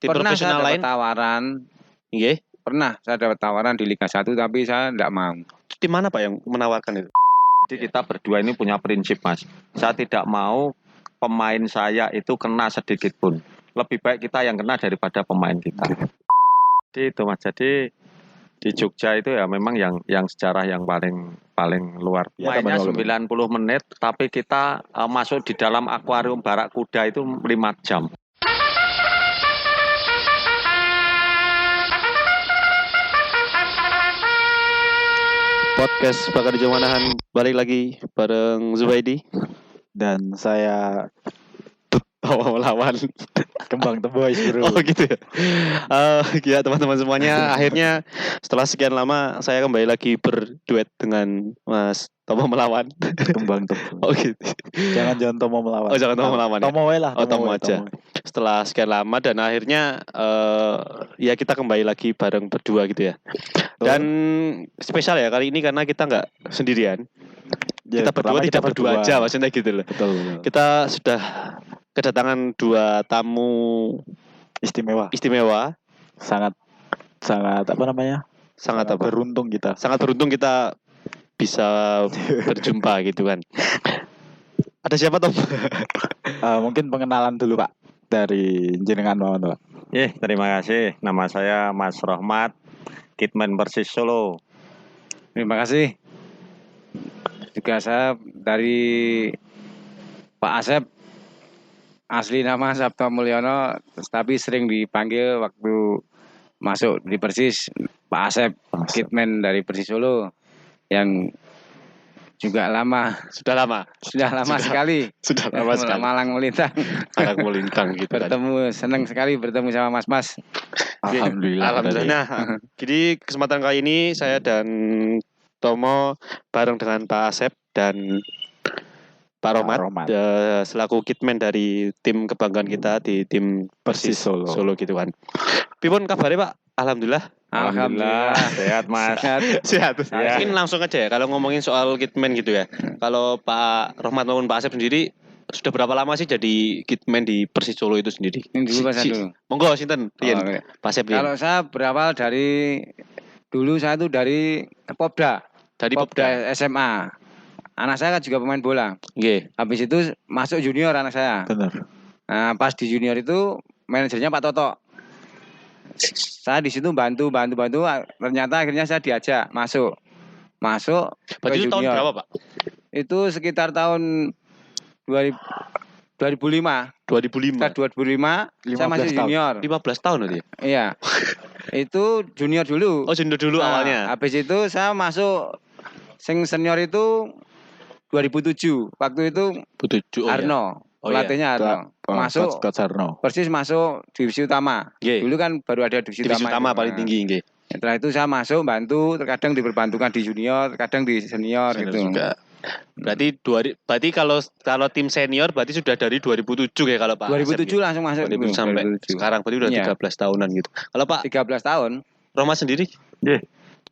Tim Pernah profesional saya dapat lain? tawaran. Nggih. Pernah saya dapat tawaran di Liga 1 tapi saya enggak mau. Tim mana Pak yang menawarkan itu? Jadi kita berdua ini punya prinsip, Mas. Saya tidak mau pemain saya itu kena sedikit pun. Lebih baik kita yang kena daripada pemain kita. Jadi itu, Mas. Jadi di Jogja itu ya memang yang sejarah yang paling luar biasa. Mainnya 90 menit, tapi kita masuk di dalam akuarium Barakuda itu 5 jam. Podcast Bakar di Jomanahan balik lagi bareng Zubaidi dan saya lawan Kembang Tebois bro. Oh gitu ya. Ya teman-teman semuanya, akhirnya setelah sekian lama saya kembali lagi berduet dengan Mas Tomo melawan Kembang Tebois. Oh gitu. Jangan Tomo melawan. Oh jangan Tomo melawan. Tomo wae lah. Tomo aja. Setelah sekian lama dan akhirnya ya kita kembali lagi bareng berdua gitu ya. Dan spesial ya kali ini karena kita nggak sendirian. Ya, kita berdua tidak berdua aja maksudnya gitu loh. Betul. Kita sudah kedatangan 2 tamu istimewa. Sangat apa namanya? Sangat beruntung kita. Sangat beruntung kita bisa berjumpa gitu kan. Ada siapa Tom? Mungkin pengenalan dulu Pak dari jenengan Pak. Terima kasih. Nama saya Mas Rohmat, Kitman Persis Solo. Terima kasih. Juga saya dari Pak Asep. Asli nama Sabto Mulyono, tapi sering dipanggil waktu masuk di Persis Pak Asep. Kitman dari Persis Solo yang juga sudah lama sekali malang melintang gitu. Senang sekali bertemu sama mas-mas. Alhamdulillah. Jadi kesempatan kali ini saya dan Tomo bareng dengan Pak Asep dan Pak Rohmat selaku kitman dari tim kebanggaan kita di tim Persis Solo gitu kan. Pipun kabarnya Pak? Alhamdulillah. Sehat Mas. Sehat. Ya. Mungkin langsung aja ya kalau ngomongin soal kitman gitu ya. Kalau Pak Rohmat maupun Pak Asep sendiri sudah berapa lama sih jadi kitman di Persis Solo itu sendiri? Ini dulu Pak dulu. Monggo sinten? Pak Asep. Kalau saya berawal dari dulu saya tuh dari Popda. Dari Popda SMA. Anak saya kan juga pemain bola. Nggih. Habis itu masuk junior anak saya. Benar. Nah, pas di junior itu manajernya Pak Toto. Saya di situ bantu. Ternyata akhirnya saya diajak masuk. Berarti itu tahun berapa, Pak? Itu sekitar tahun 2005. 2005. Saya masih junior. 15 tahun berarti. Iya. Itu junior dulu. Oh, junior dulu awalnya. Habis itu saya masuk senior itu 2007. Waktu itu Arno. Pelatihnya Arno. Masuk Persis masuk divisi utama. Dulu kan baru ada divisi utama paling tinggi nggih. Setelah itu saya masuk bantu, terkadang diperbantukan di junior, terkadang di senior gitu. Juga. Berarti kalau tim senior berarti sudah dari 2007 ya kalau Pak. 2007 gitu. Langsung masuk 2007 sampai 2007. Sekarang berarti udah 13 tahunan gitu. Kalau Pak 13 tahun. Roma sendiri?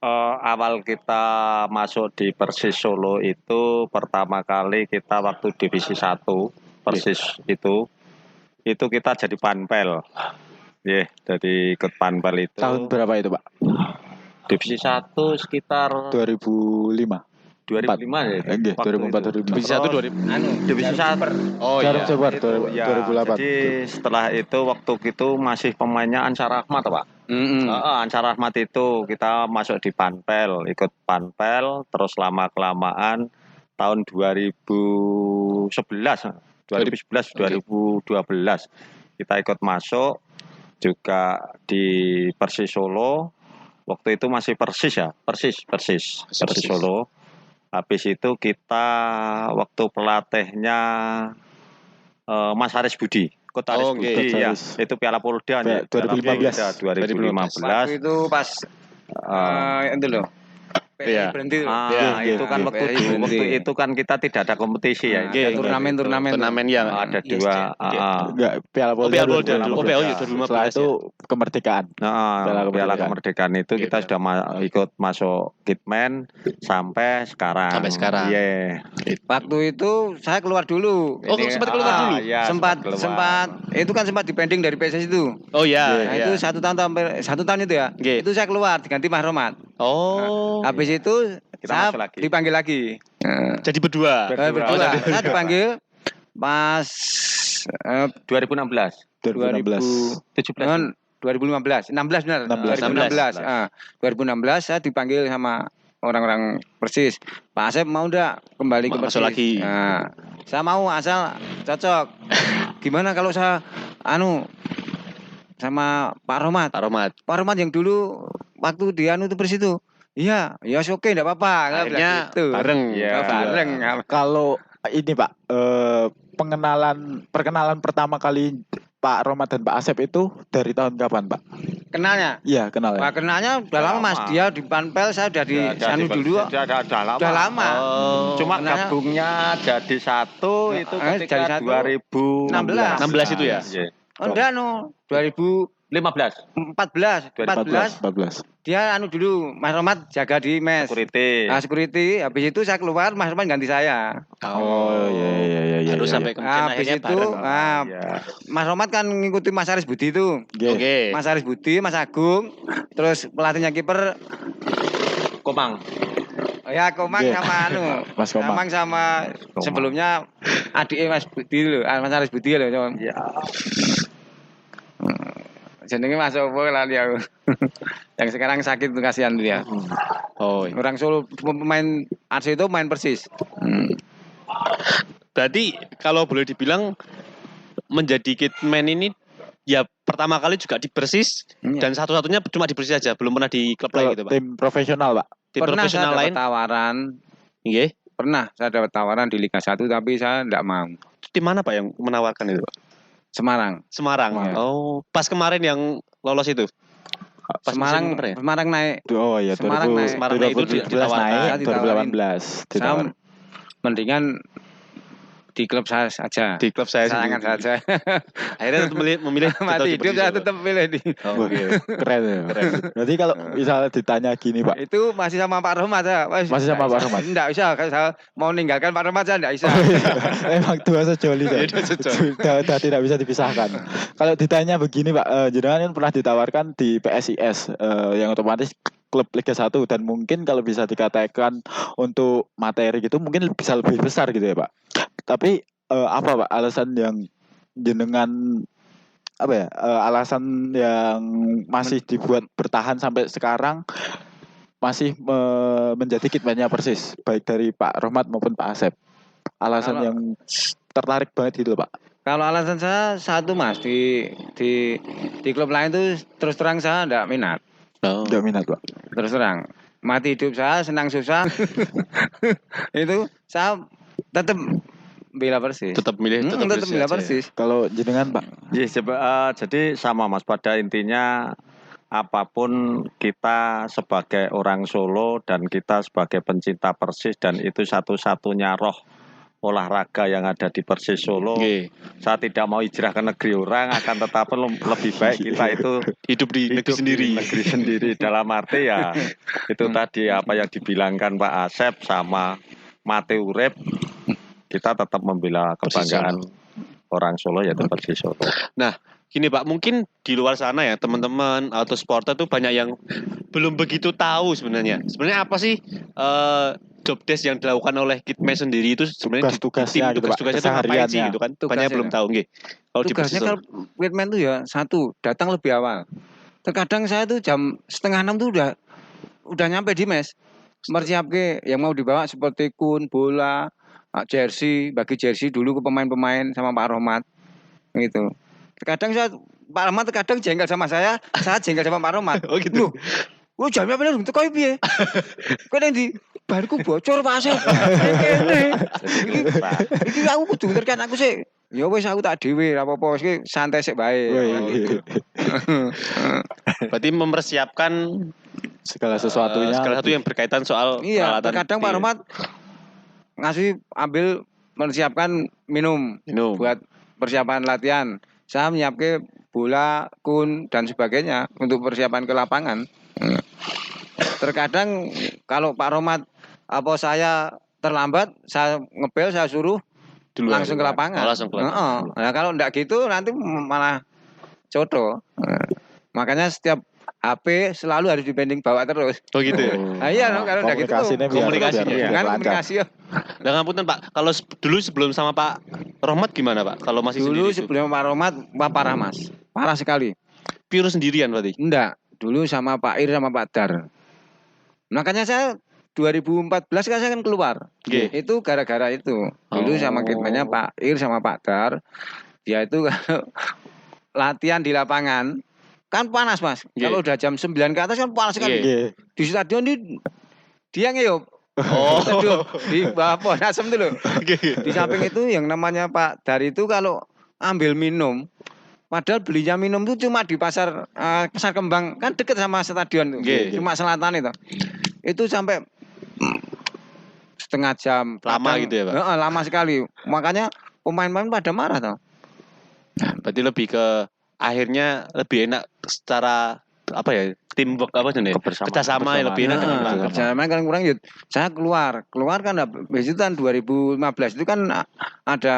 Awal kita masuk di Persis Solo itu pertama kali kita waktu divisi 1 Persis itu kita jadi panpel. Jadi ikut panpel itu. Tahun berapa itu, Pak? Divisi 1 sekitar 2005 ya. 2004 2005. Divisi 1 divisi 1. Oh iya. 2008. Jadi setelah itu waktu itu masih pemainnya Ansar Ahmad, Pak. Ansar Ahmad itu kita masuk di panpel, ikut panpel, terus lama-kelamaan tahun 2012 kita ikut masuk juga di Persis Solo. Waktu itu masih Persis Solo. Habis itu kita waktu pelatihnya Mas Haris Budi. Coach Haris Budi ya. Itu Piala Polda ya. 2015. Waktu itu pas itu loh. Iya. Berhenti. Itu kan waktu itu kan kita tidak ada kompetisi ya. Turnamen yang ada 2. Enggak, Piala Polda. Piala Polda. Setelah itu kemerdekaan. Piala kemerdekaan itu kita sudah ikut masuk Kitman sampai sekarang. Iya. Waktu itu saya keluar dulu. Sempat keluar dulu. Ya, sempat itu kan sempat dipending dari PSSI itu. Oh iya. Nah, itu 1 tahun itu ya. Itu saya keluar diganti Mas Romat. Habis itu kita dipanggil lagi. Jadi berdua. Saya dipanggil pas 2016. 2015. 16 benar. 2016 saya dipanggil sama orang-orang Persis. Pak Asep mau enggak kembali ke Persis? Lagi. Nah, saya mau asal cocok. Gimana kalau saya sama Pak Romat? Pak Romat yang dulu waktu di itu Persis itu. Iya, oke enggak apa-apa. Akhirnya gitu. Bareng. Kalau ini Pak, perkenalan pertama kali Pak Romat dan Pak Asep itu dari tahun kapan, Pak? Kenalnya? Iya, kenalnya. Pak kenalnya udah lama, Mas. Dia di Panpel, saya udah di dulu. Udah lama. Cuma gabungnya jadi satu itu ketika 2016 itu ya? Enggak 2014. Dia dulu Mas Romat jaga di mes. Security. Habis itu saya keluar, Mas Romat ganti saya. Iya. Harus sampai kemudian akhirnya bareng. Mas Romat kan ngikuti Mas Aris Budi itu. Oke. Mas Aris Budi, Mas Agung, terus pelatihnya kiper Komang. Ya Komang sama Mas Komang. Komang sama sebelumnya adik Mas Budi loh, Mas Aris Budi loh. Iya. Jenenge Mas Opo lali aku. Yang sekarang sakit tuh kasihan dia. Orang Solo pemain AC itu main Persis. Berarti kalau boleh dibilang menjadi Kitman ini ya pertama kali juga di Persis dan satu-satunya cuma di Persis aja, belum pernah di klub lain gitu, Pak. Tim profesional, Pak. Tim profesional lain tawaran. Nggih. Pernah saya dapat tawaran di Liga 1 tapi saya enggak mau. Tim mana Pak yang menawarkan itu, Pak? Semarang. Pas kemarin yang lolos itu. Semarang naik. Semarang naik. 2017 naik, 2018. Saya mendingan di klub saya saja. Di klub saya saja. Akhirnya memilih mati hidup saya tetap pilih di. Keren. Berarti kalau misalnya ditanya gini, Pak. Itu masih sama Pak Romat ya. Masih sama Pak Romat. Enggak bisa, saya mau meninggalkan Pak Romat saya enggak bisa. Emang dua sejoli. Sudah tidak bisa dipisahkan. Kalau ditanya begini, Pak, jenengan pernah ditawarkan di PSIS yang otomatis klub Liga 1 dan mungkin kalau bisa dikatakan untuk materi gitu mungkin bisa lebih besar gitu ya, Pak. Tapi apa Pak alasan yang jenengan alasan yang masih dibuat bertahan sampai sekarang masih menjadi Kitman-nya Persis baik dari Pak Romat maupun Pak Asep. Alasan yang tertarik banget gitu, Pak. Kalau alasan saya satu, Mas, di klub lain tuh terus terang saya enggak minat. Enggak minat, Pak. Terus terang. Mati hidup saya, senang susah. Itu saya tetap bela Persis. Tetap bela Persis. Kalau jenengan, Pak? Jadi sama, Mas, pada intinya apapun kita sebagai orang Solo dan kita sebagai pencinta Persis dan itu satu-satunya roh olahraga yang ada di Persis Solo. Saya tidak mau hijrah ke negeri orang, akan tetapi lebih baik kita itu hidup di negeri sendiri. Dalam arti ya itu tadi apa yang dibilangkan Pak Asep sama mati urip, kita tetap membela kebanggaan orang Solo yaitu Persis Solo. Nah, gini Pak, mungkin di luar sana ya teman-teman atau supporter tuh banyak yang belum begitu tahu sebenarnya. Sebenarnya apa sih job desk yang dilakukan oleh Kitman sendiri itu sebenarnya tugas-tugasnya itu ngapain sih gitu kan? Banyak yang belum tahu nggih. Kalau tugasnya kalau Kitman itu ya satu, datang lebih awal. Terkadang saya tuh jam 5:30 tuh udah nyampe di mes. Mersiapke yang mau dibawa seperti kun, bola, jersey, bagi jersey dulu ke pemain-pemain sama Pak Romat. Gitu. Terkadang Pak Romat terkadang jengkel sama saya jengkel sama Pak Romat. Oh gitu. Lu jamnya bener untuk kau piye? Kau nanti bariku bocor Pak Asep. Iki aku kudu ngerti aku sih. Ya wis aku tak dhewe ora apa-apa iki santai sik bae. Berarti mempersiapkan segala sesuatu yang berkaitan soal peralatan. Terkadang Pak Romat mempersiapkan minum buat persiapan latihan. Saya menyiapkan bola, kun dan sebagainya untuk persiapan ke lapangan. Terkadang kalau Pak Romat apa saya terlambat, saya ngepel, saya suruh langsung ke lapangan. Langsung ke lapangan. Nah, kalau enggak gitu nanti malah coto. Makanya setiap HP selalu harus dibanding bawa terus. Oh gitu ya. Iya, kalau enggak gitu komunikasi. Nah, ngapunten Pak, kalau dulu sebelum sama Pak Romat gimana Pak? Kalau masih dulu sendiri sebelum Pak Romat parah Mas. Parah sekali. Pure sendirian berarti? Enggak, dulu sama Pak Ir sama Pak Dar. Makanya saya 2014 kan saya kan keluar. Itu gara-gara itu. Dulu sama kitmannya Pak Ir sama Pak Dar. Dia itu kalau latihan di lapangan kan panas Mas. Kalau udah jam 9 ke atas kan panas sekali. Di stadion dia ngeyup. Di bawah pohon asem itu loh. Di samping itu yang namanya Pak Dar itu kalau ambil minum, padahal belinya minum itu cuma di pasar Kembang, kan deket sama stadion tuh. Cuma selatan itu. Itu sampai setengah jam. Lama gitu ya Pak? Lama sekali. Makanya pemain-pemain pada marah tau. Berarti lebih ke akhirnya lebih enak secara apa ya, teamwork apa sih, kerjasama lebih enak dengan kerjasama kan kurang yuk. Saya keluar kan habis itu kan 2015 itu kan ada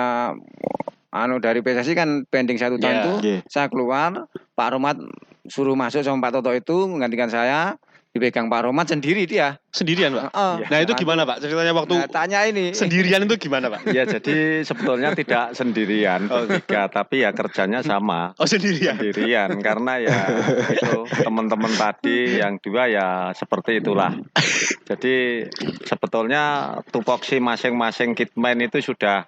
dari PSSI kan pending 1 tahun tuh. Saya keluar, Pak Romat suruh masuk sama Pak Toto itu menggantikan saya. Dipegang Pak Romat sendiri dia. Sendirian Pak? Nah itu gimana Pak? Ceritanya waktu tanya ini. Sendirian itu gimana Pak? Ya jadi sebetulnya tidak sendirian bertiga, tapi ya kerjanya sama. Sendirian? Sendirian, karena ya itu teman-teman tadi yang dua ya seperti itulah. Jadi sebetulnya tupoksi masing-masing kitman itu sudah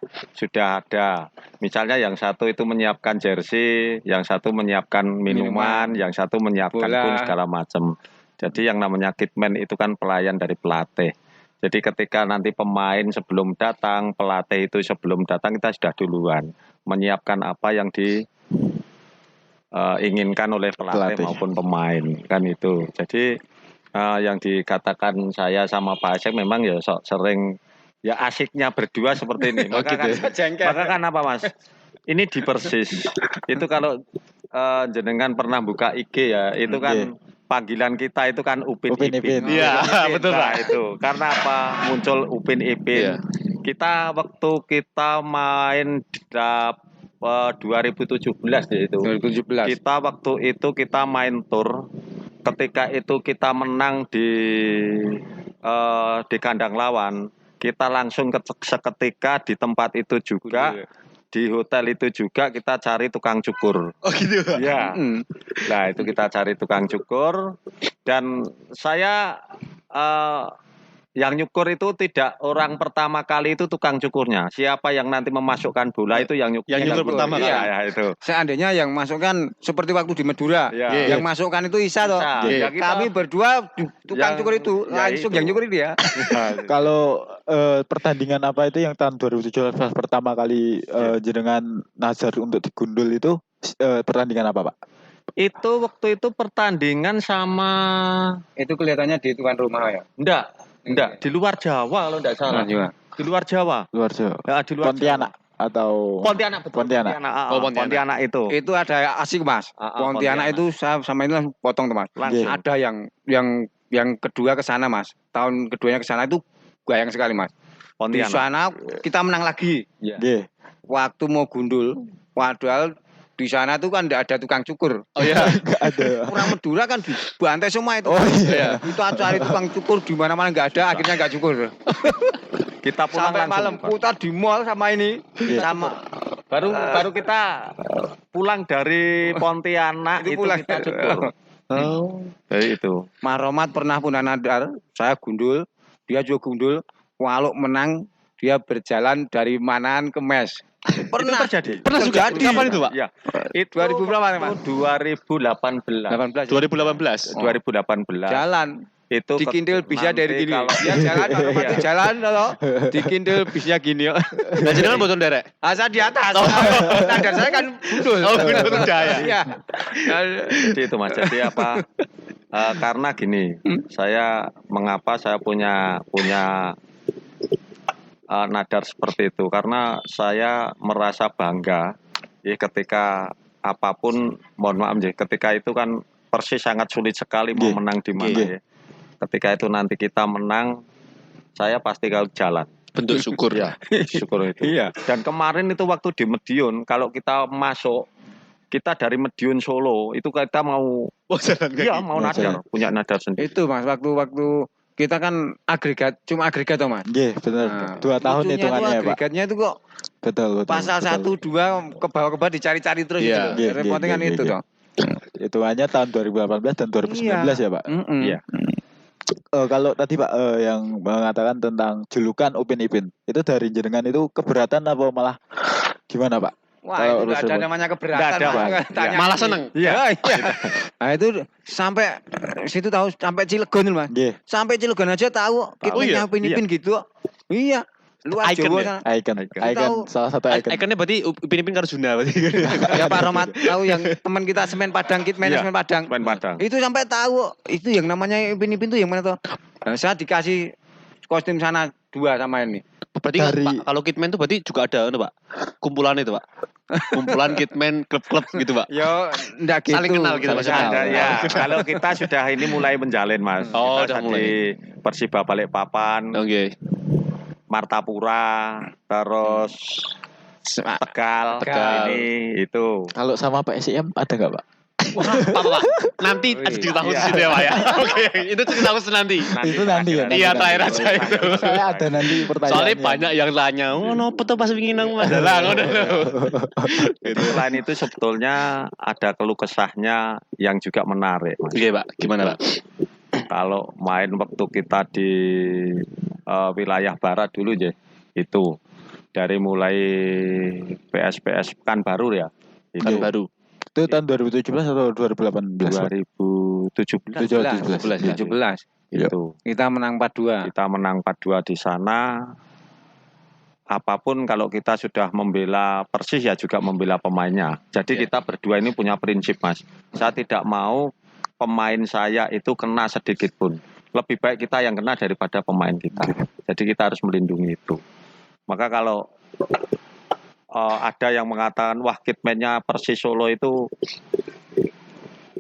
ada. Misalnya yang satu itu menyiapkan jersey, yang satu menyiapkan minuman, yang satu menyiapkan pun segala macam. Jadi yang namanya kitman itu kan pelayan dari pelatih. Jadi ketika nanti pemain sebelum datang, pelatih itu sebelum datang, kita sudah duluan menyiapkan apa yang diinginkan oleh pelatih maupun pemain, kan itu. Jadi yang dikatakan saya sama Pak Asep memang ya sering ya asiknya berdua seperti ini. Maka kan apa Mas? Ini di Persis. Itu kalau jenengan pernah buka IG ya, itu kan panggilan kita itu kan Upin Ipin. Iya, betul Pak. Itu karena apa muncul Upin Ipin. Kita waktu kita main 2017 itu. 2017. Kita waktu itu kita main tour. Ketika itu kita menang di kandang lawan, kita langsung seketika di tempat itu juga. Di hotel itu juga kita cari tukang cukur. Oh gitu Pak? Ya. Nah itu kita cari tukang cukur. Dan saya yang nyukur itu tidak orang pertama kali itu tukang cukurnya. Siapa yang nanti memasukkan bola itu yang nyukur. Yang nyukur pertama kali. Ya, itu. Seandainya yang masukkan seperti waktu di Madura. Yang masukkan itu Isa toh. Ya, kami berdua tukang cukur itu langsung yang nyukur dia. Kalau pertandingan apa itu yang tahun 2017 pertama kali jenengan nazar untuk digundul itu pertandingan apa Pak? Itu waktu itu pertandingan sama itu kelihatannya di tuan rumah ya. Enggak, di luar Jawa kalau enggak salah. Di luar Jawa. Ya, di luar Pontianak Jawa. Atau Pontianak betul. Pontianak itu. Itu ada asik Mas. Pontianak itu sama ini langsung potong tuh Mas. Ada yang kedua ke sana Mas. Tahun keduanya ke sana itu gayang sekali Mas. Pontianak. Di sana kita menang lagi. Waktu mau gundul, padahal di sana tuh kan enggak ada tukang cukur. Oh iya, enggak ada. Orang Madura kan dibantai semua itu. Oh iya. Itu cari tukang cukur di mana-mana enggak ada, akhirnya enggak cukur. Kita pulang sampai malam putar di mall sama ini. Sama baru kita pulang dari Pontianak itu kita cukur. Jadi itu. Mas Romat pernah punya nadar, saya gundul, dia juga gundul. Walau menang, dia berjalan dari Manan ke Mes. Pernah terjadi. Pernah juga. Kapan itu, Pak? Ya. Itu 2000 berapa, Mas? 2018. 2018. Jalan. Itu dikindil bisnya dari gini. Ya jalan otomatis jalan loh. Dikindil bisnya gini. Nah, jenengan boten derek. Asal di atas. Standar saya kan gundul. Oh, gundul jaya. Iya. Jadi itu Mas. Jadi apa? Karena gini, mengapa saya punya nadar seperti itu, karena saya merasa bangga ketika apapun, mohon maaf ya, ketika itu kan Persis sangat sulit sekali mau menang di mana ya. Ketika itu nanti kita menang, saya pasti kalau jalan. Bentuk syukur. Ya, syukur itu. Iya. Dan kemarin itu waktu di Medion, kalau kita masuk, kita dari Medion Solo, itu kita mau mau nadar, punya nadar sendiri. Itu Mas, waktu kita kan cuma agregat toh Mas. Iya, benar. 2 tahun hitungannya ya, Pak. Agregatnya itu kok Betul. pasal 1 2 ke bawah dicari-cari terus gitu. Repotnya kan itu toh. Hitungannya tahun 2018 dan 2019 ya, Pak. Iya. Kalau tadi Pak yang mengatakan tentang julukan Upin Ipin, itu dari jenengan itu keberatan apa malah gimana, Pak? Wah, itu enggak ada namanya keberatan. Pak. Malah seneng. Iya. Nah, itu sampai situ tahu sampai Cilegon Mas. Nggih. Sampai Cilegon aja tahu kitanya Upin Ipin gitu. Iya. Luar Icon Jawa ya? sana. Icon, salah satu icon. Ikonnya berarti Upin Ipin Karjuna berarti. Ya Pak Romat tahu yang teman kita Semen Padang, Kitman Semen Padang. Itu sampai tahu itu yang namanya Upin Ipin itu yang mana tuh? Nah, saya dikasih kostum sana 2 sama ini. Berarti Pak, kalau Kitman itu berarti juga ada Pak. Kumpulan itu, Pak. Kumpulan Kitman klub-klub gitu, Pak. Yo, enggak gitu. Saling kenal kita Ada ya. Kalau kita sudah ini mulai menjalin, Mas. Oh, kita udah mulai. Persiba Balikpapan. Oke. Martapura, terus Tegal. Ini itu. Kalau sama PSIM ada nggak, Pak? Wah, Pak. Nanti ada cerita khusus ya, Pak ya. Oke, itu cerita khusus nanti. Itu nanti ya. Iya, terakhir aja itu. Saya ada nanti pertanyaan. Soalnya banyak yang tanya, "Nopo tuh pas wingi nang Majalah?" Ngono lho. Selain itu sebetulnya ada keluh kesahnya yang juga menarik, Mas. Oke, Pak. Gimana, Pak? Kalau main waktu kita di wilayah barat dulu ya, itu dari mulai PS Pekanbaru ya. Pekanbaru. Itu tahun 2017 atau 2018? 2017. Itu. Kita menang 4-2. Kita menang 4-2 di sana. Apapun kalau kita sudah membela Persis ya juga membela pemainnya. Jadi kita berdua ini punya prinsip, Mas. Saya tidak mau pemain saya itu kena sedikit pun. Lebih baik kita yang kena daripada pemain kita. Jadi kita harus melindungi itu. Maka kalau ada yang mengatakan wah kitman-nya Persis Solo itu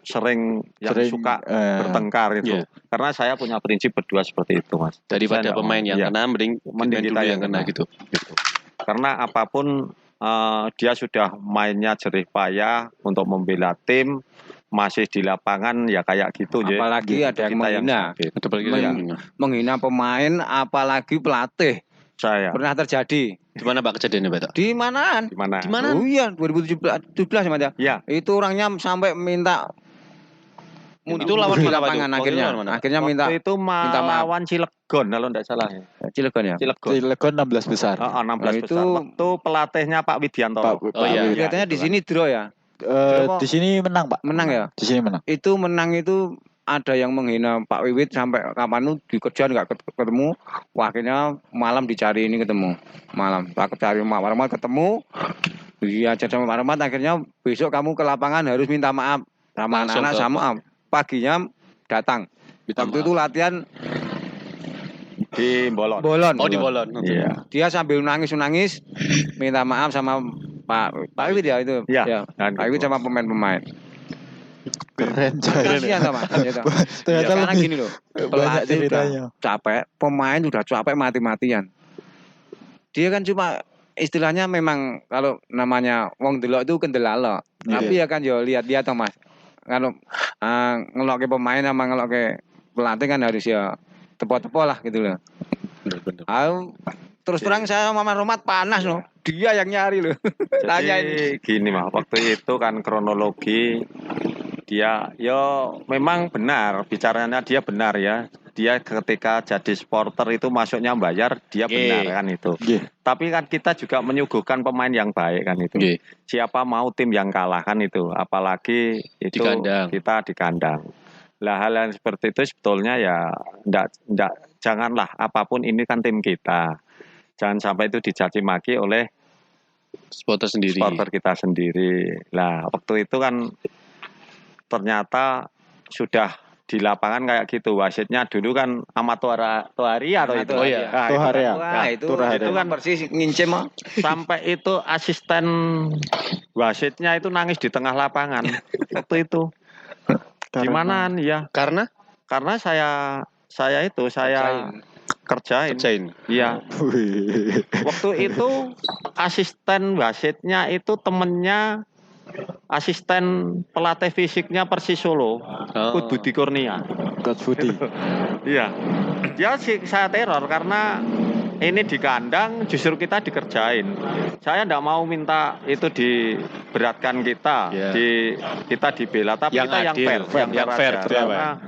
sering suka bertengkar itu. Yeah. Karena saya punya prinsip berdua seperti itu, Mas. Daripada pemain yang kena mending kita yang kena gitu. Karena apapun dia sudah mainnya jerih payah untuk membela tim, masih di lapangan ya kayak gitu. Apalagi ada yang menghina pemain, apalagi pelatih. Saya pernah terjadi. Di mana Pak kejadiannya, Pak? Di mana? Oh iya, 2017 Mas ya. Itu orangnya sampai minta itu lawan di lapangan akhirnya minta itu lawan Cilegon kalau enggak salah ya. Cilegon 16 besar. 16 itu besar. Waktu pelatihnya Pak Widianto. Katanya di sini draw ya. Di sini menang, Pak. Menang ya? Di sini menang. Itu menang itu ada yang menghina Pak Wiwit sampai kapan dikejar nggak ketemu. Wah, akhirnya malam dicari ini ketemu. Malam Pak cari Pak Rahmat ketemu. Iya, ajar sama Pak Rahmat akhirnya besok kamu ke lapangan harus minta maaf sama anak-anak sama paginya datang. Waktu itu latihan di Bolon. Oh, di Bolon. Iya. Dia sambil nangis minta maaf sama Pak Wiwit ya itu. Ya. Pak Wiwit sama pemain-pemain. Keren Kasihan sama. Ternyata gini loh. Pelatih udah capek, pemain udah capek mati-matian. Dia kan cuma istilahnya memang kalau namanya wong delok itu kendelala. Tapi ya kan yo lihat-lihat toh Mas. Kalau ngelokke pemain sama ngelokke pelatih kan harus ya tepo-tepo lah gitu loh. Bener. Terus terang saya sama Romat panas loh. Dia yang nyari loh. Jadi gini mah, waktu itu kan kronologi dia memang benar bicaranya, dia benar ya. Dia ketika jadi supporter itu masuknya bayar, dia benar kan itu. Tapi kan kita juga menyuguhkan pemain yang baik kan itu. Siapa mau tim yang kalah kan itu, apalagi itu kita di kandang. Lah hal yang seperti itu sebetulnya ya enggak janganlah, apapun ini kan tim kita. Jangan sampai itu dicaci maki oleh supporter kita sendiri. Lah waktu itu kan ternyata sudah di lapangan kayak gitu. Wasitnya dulu kan Toharia atau itu. Oh iya. Nah, Toharia. Itu kan persis ngincim sampai itu asisten wasitnya itu nangis di tengah lapangan waktu itu. Gimana ya? Karena saya kerjain. Iya. Waktu itu asisten wasitnya itu temennya asisten pelatih fisiknya Persis Solo, Coach Budi Kurnia. Coach Budi. Iya. Dia saya teror karena ini di kandang justru kita dikerjain. Saya enggak mau minta itu diberatkan kita, kita dibela, tapi yang kita adil, yang fair. Karena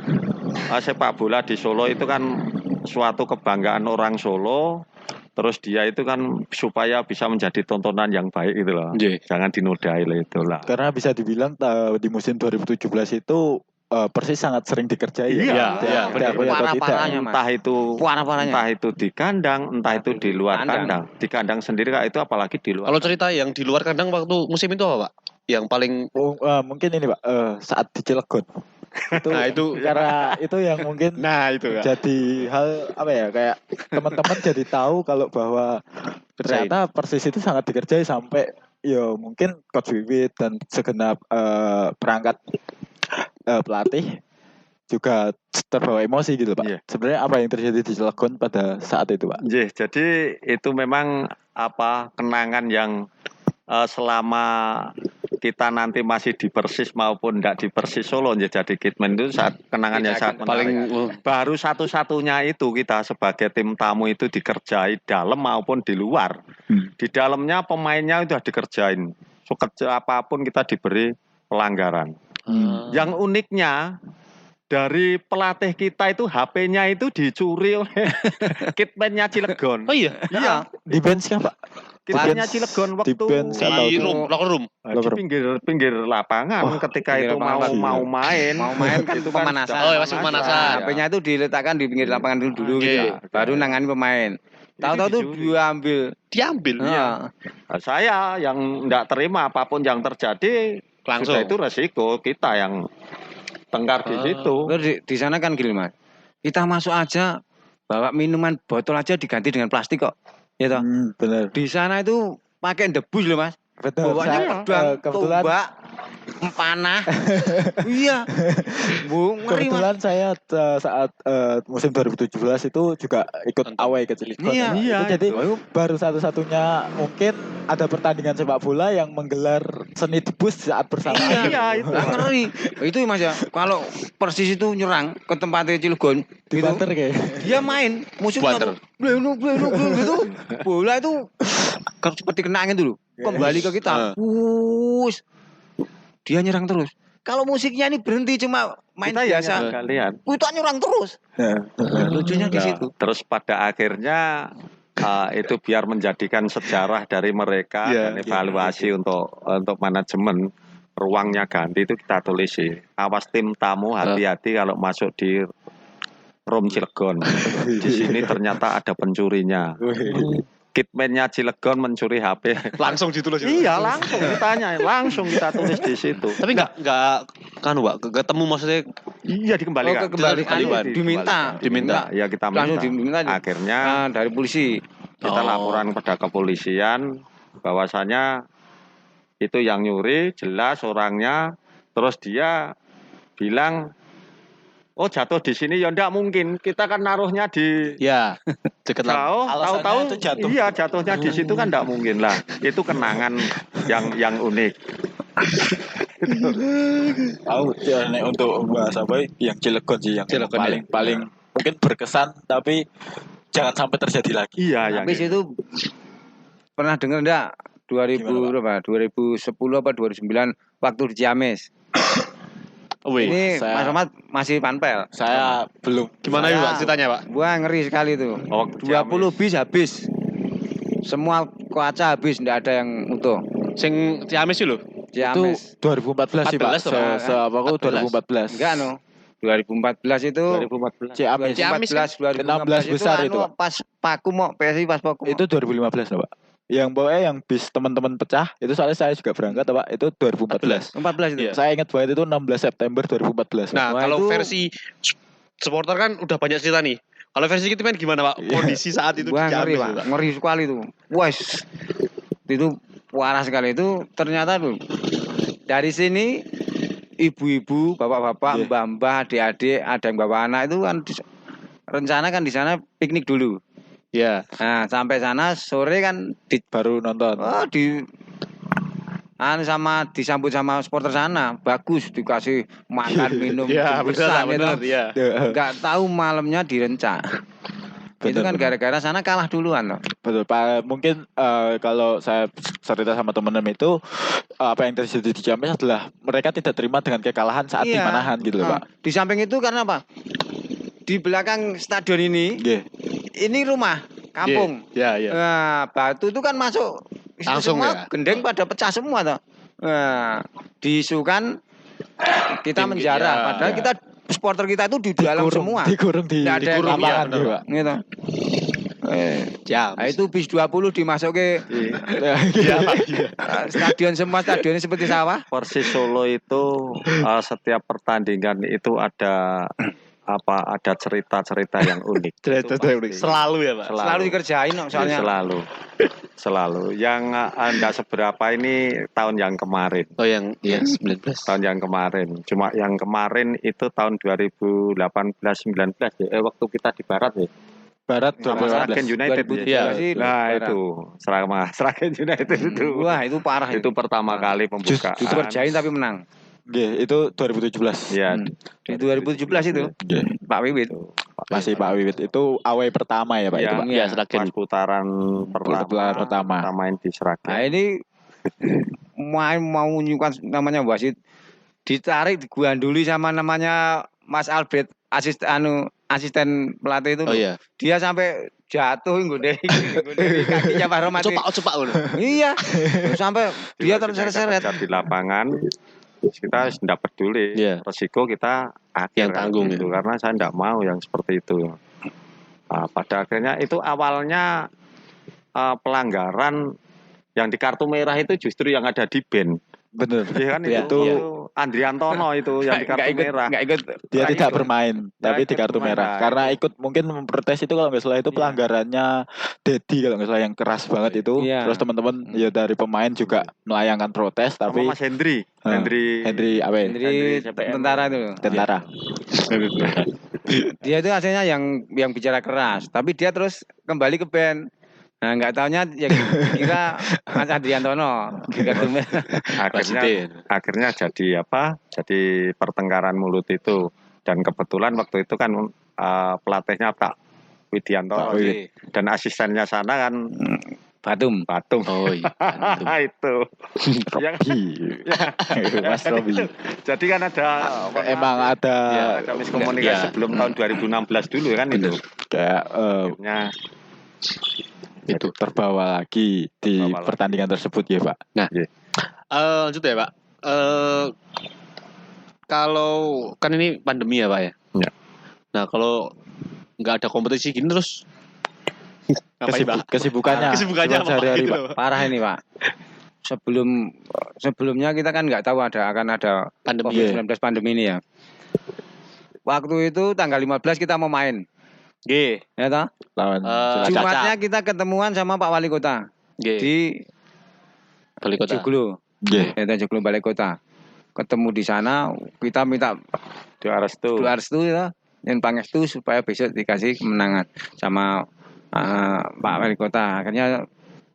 sepak bola di Solo itu kan suatu kebanggaan orang Solo. Terus dia itu kan supaya bisa menjadi tontonan yang baik gitu loh. Jangan dinodai lah itu lah. Karena bisa dibilang di musim 2017 itu Persis sangat sering dikerjai. Iya. Parah-parahnya, entah itu di kandang, entah itu di luar kandang. Di kandang sendiri Kak, itu apalagi di luar. Kalau cerita yang di luar kandang waktu musim itu apa, Pak? Yang paling mungkin ini, Pak, saat di Cilegon. Itu karena itu yang mungkin itu jadi hal apa ya, kayak teman-teman jadi tahu kalau bahwa ternyata Persis itu sangat dikerjai sampai ya mungkin Coach Wiwit dan segenap perangkat pelatih juga terbawa emosi gitu, Pak. Sebenarnya apa yang terjadi di Cilegon pada saat itu, Pak? Jadi itu memang kenangan yang selama kita nanti masih di Persis maupun enggak di Persis Solo jadi Kitman itu saat kenangannya saat paling baru satu-satunya itu kita sebagai tim tamu itu dikerjai dalam maupun di luar. Di dalamnya pemainnya udah dikerjain. Sekecil apapun kita diberi pelanggaran. Yang uniknya dari pelatih kita itu HP-nya itu dicuri oleh Kitman-nya Cilegon. Oh iya. Iya. Di bench Pak? Kitman-nya Cilegon waktu di locker room. Di pinggir lapangan ketika itu mau main kan itu pemanasan. Masih pemanasan. HP-nya itu diletakkan di pinggir lapangan dulu gitu. Baru nangani pemain. Tahu-tahu tuh diambil. Iya. Nah, saya yang enggak terima apapun yang terjadi langsung itu resiko kita yang tengkar di situ. Di sana kan gini, Mas. Kita masuk aja bawa minuman botol aja diganti dengan plastik kok. Ya toh? Benar. Di sana itu pakai debus loh, Mas. Betul. Bawanya pedang, tombak, panah. Iya. Kebetulan saya saat musim 2017 itu juga ikut away ke Cilegon. Iya. Jadi baru satu-satunya mungkin ada pertandingan sepak bola yang menggelar seni debus saat bersamaan. Iya, itu ngeri. Itu Mas ya. Kalau Persis itu nyerang ke tempatnya Cilegon, dibanter kayak. Dia main musuhnya blenu gitu. Bola itu seperti kena angin dulu. Kembali ke kita. Dia nyerang terus. Kalau musiknya ini berhenti cuma main kita biasa. Kita nyerang terus. Lucunya di situ. Terus pada akhirnya itu biar menjadikan sejarah dari mereka dan evaluasi untuk manajemen ruangnya ganti itu kita tulis sih. Awas tim tamu hati-hati kalau masuk di room Cilegon. Di sini ternyata ada pencurinya. Kitman-nya Cilegon mencuri HP. Langsung ditulis. Iya, langsung ditanya, langsung kita tulis di situ. Tapi enggak kan, Pak, ketemu maksudnya. Iya, dikembalikan. Diminta. Ya kita minta. Akhirnya dari polisi kita laporan kepada kepolisian bahwasanya itu yang nyuri jelas orangnya, terus dia bilang jatuh di sini ya enggak mungkin. Kita kan naruhnya di dekat tahu-tahu jatuhnya di situ kan enggak mungkin lah. Itu kenangan yang unik. Untuk bahasa baik yang Cilegon sih yang paling mungkin berkesan tapi jangan sampai terjadi lagi. Iya, habis itu pernah dengar enggak 2010 apa 2009 waktu di Ciamis? Ini Mas Ahmad masih panpel. Saya belum. Gimana ya, Pak, ceritanya, Pak? Wah, ngeri sekali tuh. 20 bis habis. Semua kaca habis, enggak ada yang utuh. Sing Ciamis itu loh. Ciamis. Itu 2014 sih, Pak. Aku 2014. Enggak 2014 itu Ciamis 2016 besar itu, Pak. Pas Paku mau PSI pas Paku. Itu 2015 loh, Pak. Yang pokoknya yang bis teman-teman pecah itu soalnya saya juga berangkat Pak itu 2014. 14 itu. Iya. Saya ingat banget itu 16 September 2014. Nah, kalau itu... versi supporter kan udah banyak cerita nih. Kalau versi kita gimana Pak? Kondisi saat itu ngeri Pak. Ngeri sekali itu. Wes. Itu parah sekali itu ternyata tuh. Dari sini ibu-ibu, bapak-bapak, mbah-mbah, adik-adik, ada yang bawa anak itu kan rencana kan di sana piknik dulu. Iya. Nah, sampai sana sore kan baru nonton. Oh, disambut sama supporter sana. Bagus dikasih makan minum. Iya, benar ya. Enggak tahu malamnya direncak. Itu kan gara-gara sana kalah duluan loh. Betul Pak. Mungkin kalau saya cerita sama teman-teman itu apa yang terjadi di Ciamis adalah mereka tidak terima dengan kekalahan saat di Manahan gitu loh Pak. Di samping itu karena apa? Di belakang stadion ini, ini rumah kampung. Nah, batu itu kan masuk langsung semua, gendeng pada pecah semua toh. Nah, diisukan kita menjarah, padahal kita supporter kita itu di dalam semua. Dikurung di lapangan Pak. Gitu. Nah, itu bis 20 dimasuki stadion semua, stadionnya seperti sawah. Persis Solo itu setiap pertandingan itu ada cerita-cerita yang unik. Selalu ya Pak. Selalu dikerjain soalnya. Selalu. Yang Anda seberapa ini tahun yang kemarin. Oh yang 19. Tahun yang kemarin. Cuma yang kemarin itu tahun 2018-19 ya. Waktu kita di Barat ya. Barat Sragen United ya. Nah itu Sragen United itu. Wah itu parah. Itu pertama kali pembukaan. Itu kerjain tapi menang. Itu 2017. Iya. Di 2017 itu. Pak Wiwit. Masih Pak Wiwit itu awal pertama ya Pak itu Pak. Iya, Sragen putaran pertama main di Sragen. Nah, ini mau menunjukkan namanya wasit ditarik diganduli sama namanya Mas Albert asisten pelatih itu. Oh iya. Dia sampai jatuh nggodek kakinya Pak Romat. Copak Iya. Sampai dia terseret-seret di lapangan. Kita tidak peduli, resiko kita yang tanggung itu karena saya tidak mau yang seperti itu. Nah, pada akhirnya itu awalnya pelanggaran yang di kartu merah itu justru yang ada di ban. Benar. Ya kan itu Andriantono itu yang di kartu merah. Enggak ikut. Dia tidak bermain, tapi di kartu merah. Karena ikut mungkin memprotes itu kalau nggak salah itu pelanggarannya Dedi kalau nggak salah yang keras banget itu. Terus teman-teman ya dari pemain juga melayangkan protes tapi Mas Hendri tentara itu. Tentara. Dia itu aslinya yang bicara keras, tapi dia terus kembali ke band. Nah, nggak taunya ya kira Mas Adriantono. Akhirnya jadi apa? Jadi pertengkaran mulut itu. Dan kebetulan waktu itu kan pelatihnya Pak Widianto dan asistennya sana kan Batum. Oh iya. Itu. Mas Robi. Jadi kan emang ada miskomunikasi sebelum tahun 2016 dulu kan itu. Kayak itu terbawa lagi di pertandingan tersebut ya Pak. Nah, lanjut ya Pak. Kalau kan ini pandemi ya Pak ya. Nah kalau nggak ada kompetisi gini terus kesibukannya sehari-hari Pak. Parah ini Pak. Sebelumnya kita kan nggak tahu akan ada pandemi COVID-19 pandemi ini ya. Waktu itu tanggal 15 kita mau main. Ya toh? Lawan Jumatnya kita ketemuan sama Pak Wali Kota. Di Wali Kota. Joglo. Joglo Balai Kota. Ketemu di sana, kita minta doa restu ya. Yang pangestu supaya besok dikasih kemenangan sama Pak Wali Kota. Akhirnya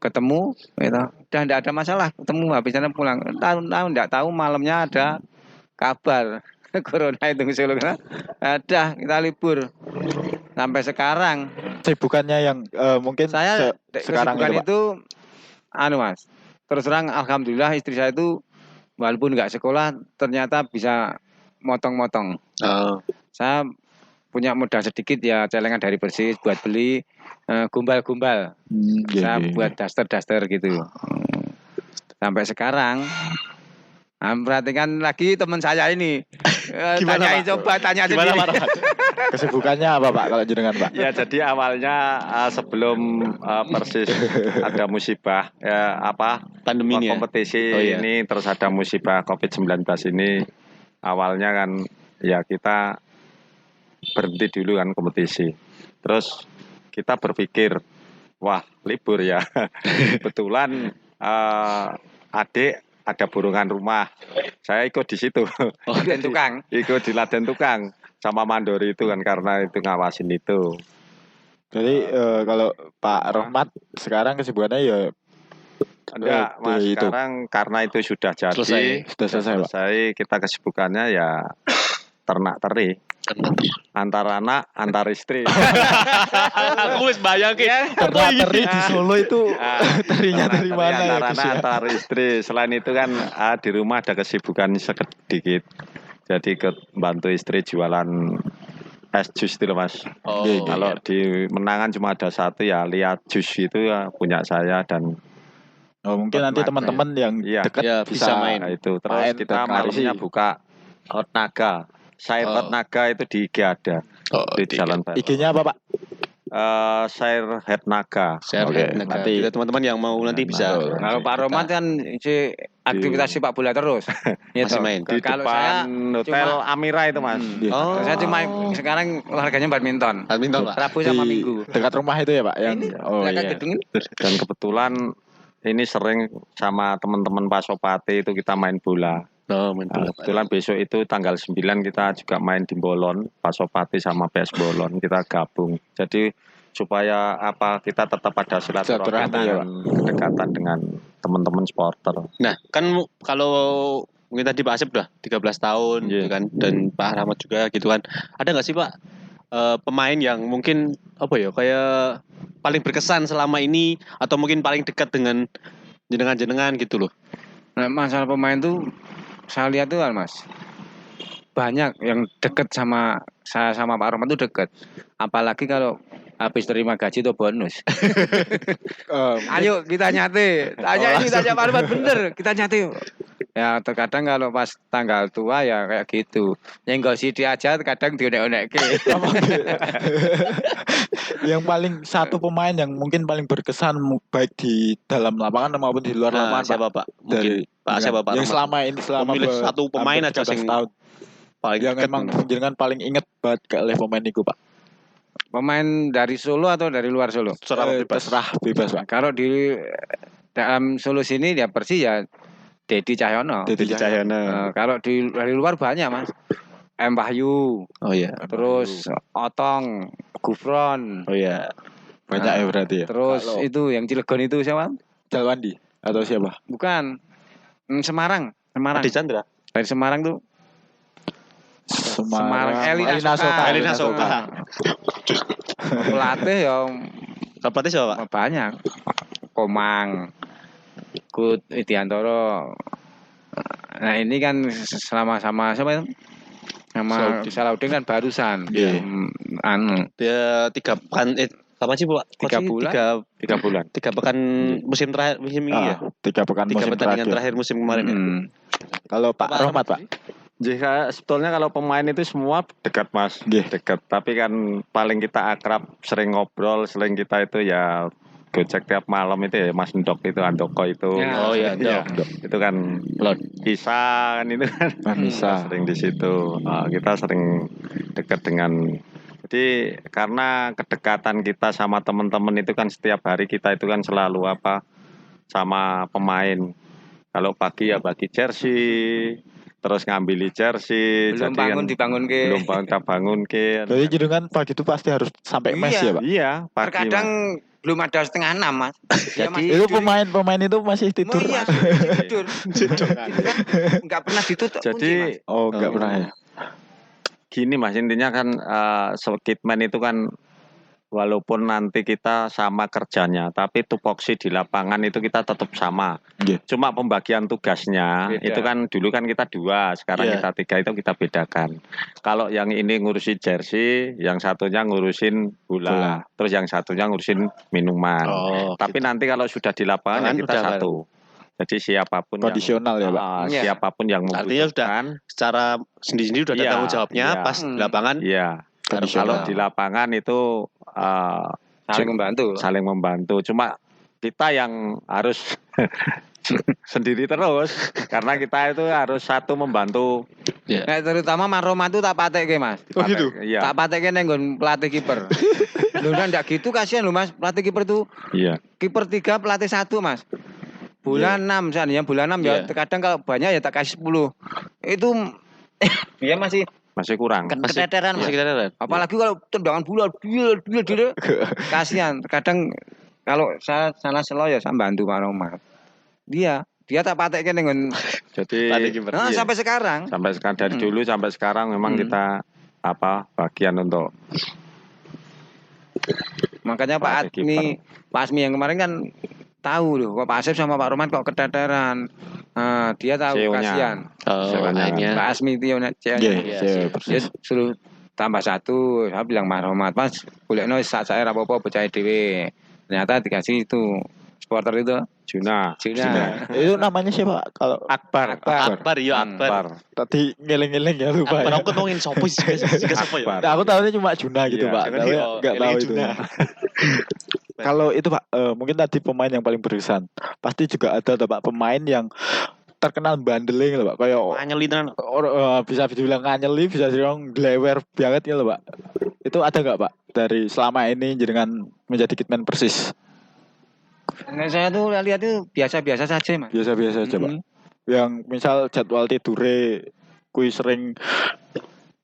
ketemu, udah tidak ada masalah. Ketemu habis sana pulang. Tahun tidak tahu malamnya ada kabar corona itu Solo ada, kita libur. Sampai sekarang kesibukannya yang mungkin saya sekarang itu Mas. Terus terang alhamdulillah istri saya itu walaupun nggak sekolah ternyata bisa motong-motong. Saya punya modal sedikit ya celengan dari Persis buat beli gumbal-gumbal. Saya buat daster-daster gitu. Sampai sekarang perhatikan lagi teman saya ini. Tanyain coba tanya sendiri. Kesibukannya apa Pak kalau jenengan Pak? Ya jadi awalnya sebelum Persis ada musibah pandemi ini kompetisi ini terus ada musibah COVID-19 ini, awalnya kan ya kita berhenti dulu kan kompetisi. Terus kita berpikir, wah libur ya. Kebetulan adik ada burungan rumah, saya ikut di situ. Laden tukang. Ikut di Laden tukang sama mandori itu kan karena itu ngawasin itu. Jadi kalau Pak Rohmat sekarang kesibukannya ya enggak Mas itu. Sekarang karena itu sudah jadi sudah selesai kita kesibukannya ya ternak teri. Antar anak, antar istri. Aku wis bayangin ternak teri di Solo itu terinya dari mana ya? Antar anak, antar istri. Selain itu kan di rumah ada kesibukan sedikit. Jadi bantu istri jualan es jus itu loh Mas. Kalau di Menangan cuma ada satu ya, lihat jus itu ya punya saya dan mungkin nanti teman-teman yang dekat ya, bisa main itu. Terus kita malamnya buka Hot Naga. Sair Hot Naga itu di IG ada. Di Jalan Baru. IG-nya apa Pak? Sair Head Naga. Nanti teman-teman yang mau nanti bisa. Kalau Pak Roman kan aktivitas sepak bola terus. Masih main. Di kalau depan Hotel Amira itu Mas. Saya cuma sekarang olahraganya badminton. Pak. Rabu sama Minggu. Dekat rumah itu ya Pak? Yang gedung ini. Dan kebetulan ini sering sama teman-teman Pak Sopati itu kita main bola. Kebetulan besok itu tanggal 9 kita juga main di Bolon, Pak Sopati sama PS Bolon kita gabung. Jadi supaya kita tetap ada silaturahmi dan kedekatan dengan teman-teman supporter. Nah, kan kalau mungkin tadi Pak Asep udah 13 tahun gitu kan, dan Pak Rahmat juga gitu kan. Ada nggak sih Pak pemain yang mungkin kayak paling berkesan selama ini atau mungkin paling dekat dengan jenengan gitu loh? Nah, masalah pemain tuh saya lihat tuh Mas, banyak yang deket sama saya sama Pak Roman tuh deket. Apalagi kalau habis terima gaji atau bonus. Ayo kita nyate. Tanya Pak Roman bener, kita nyate. Ya terkadang kalau pas tanggal tua ya kayak gitu. Nyenggosi dia aja kadang dionek-onekke. Yang paling satu pemain yang mungkin paling berkesan baik di dalam lapangan maupun di luar lapangan siapa Pak? Dari Pak siapa Pak? Yang selama memilih satu pemain aja sing tahun. Paling yang memang jenengan paling inget banget ke pemain itu Pak. Pemain dari Solo atau dari luar Solo? Terserah bebas Pak. Kalau di dalam Solo sini ya Persis ya Dedi Cahyono. Kalau dari luar banyak Mas. M Wahyu. Oh iya. Terus Otong, Gufron. Oh iya. Banyak ya berarti ya. Terus itu yang Cilegon itu siapa? Jalwandi atau siapa? Bukan. Semarang. Adi Chandra. Dari Semarang tuh. Semarang. Elina Soka. Pelatih ya. Pelatih siapa Pak? Banyak. Komang. Kut Widiantoro. Nah ini kan sama siapa itu? Sama Salahuddin kan barusan. Dia 3 pekan apa sih Pak? 3 bulan. 3 bulan. 3 pekan musim ini ya. 3 pekan musim terakhir musim kemarin ya. Kalau Pak Rohmat Pak. Jika sebetulnya kalau pemain itu semua dekat Mas. Dekat. Tapi kan paling kita akrab, sering ngobrol, sering kita itu ya gocek tiap malam itu ya Mas Ndok itu, Andoko itu. Oh iya, Ndok. Itu kan Isa kan itu kan. Bisa sering di situ. Kita sering dekat dengan. Jadi karena kedekatan kita sama teman-teman itu kan setiap hari kita itu kan selalu sama pemain. Kalau pagi ya bagi jersey, terus ngambil jersey. Belum bangun dibangunke. Belum bangun ke. Jadi jenengan pagi itu pasti harus sampai mes ya Pak? Iya. Terkadang belum ada 5:30 Mas. Jadi itu pemain itu masih tidur. Iya, tidur. Enggak pernah ditutup. Jadi enggak pernah ya. Gini Mas, intinya kan kitman itu kan walaupun nanti kita sama kerjanya, tapi tupoksi di lapangan itu kita tetap sama. Cuma pembagian tugasnya beda. Itu kan dulu kan kita 2, sekarang kita 3 itu kita bedakan. Kalau yang ini ngurusin jersey, yang satunya ngurusin bola. Terus yang satunya ngurusin minuman. Tapi nanti kalau sudah di lapangan kita satu. Jadi siapapun kondisional ya Pak. Siapapun yang membutuhkan. Artinya sudah secara sendiri-sendiri sudah ada tanggung jawabnya pas di lapangan. Iya. Kalau di lapangan itu saling membantu. Cuma kita yang harus sendiri terus karena kita itu harus satu membantu. Nah, terutama Maroma itu tak patekke Mas. Oh gitu. Iya. Tak patekke nang nggon pelatih kiper. Lho ndak gitu kasihan lho Mas, pelatih kiper tuh. Iya. Kiper 3 pelatih 1 Mas. Bulan 6 seandainya bulan 6 ya kadang kalau banyak ya tak kasih 10. Itu ya masih kurang. Keteteran Mas. Apalagi kalau tendangan bola dia kasihan. Kadang kalau saya sana selo ya saya bantu Maroma. Dia tak patekke ning jadi sampai sekarang. Sampai sekarang dari dulu sampai sekarang memang kita bagian untuk makanya Pak Asmi yang kemarin kan tahu loh kok Pak Asep sama Pak Roman kok keteteran. Dia tahu kasihan. Pak Asmi itu dia suruh tambah 1. Saya bilang Pak Roman, "Mas, golekno sak saya apa-apa bocah dhewe." Ternyata dikasih itu supporter itu Juna. Itu namanya siapa? Kalau Akbar. Tadi ngeleng-ngeleng ya lupa. Akbar aku ngomongin sopo sih ya. Nah, aku tahunya cuma Juna gitu, Pak. Tapi enggak tahu itu. Kalau itu Pak, mungkin tadi pemain yang paling berkesan. Pasti juga ada tuh Pak pemain yang terkenal bandeling loh Pak. Kayak nganyelin bisa dibilang nganyeli, bisa dibilang glewer banget ya loh Pak. Itu ada enggak Pak dari selama ini jenengan menjadi kitman Persis? Nah, saya tuh lihat itu biasa-biasa saja Mas. Biasa-biasa aja Pak. Yang misal jadwal tidure kui sering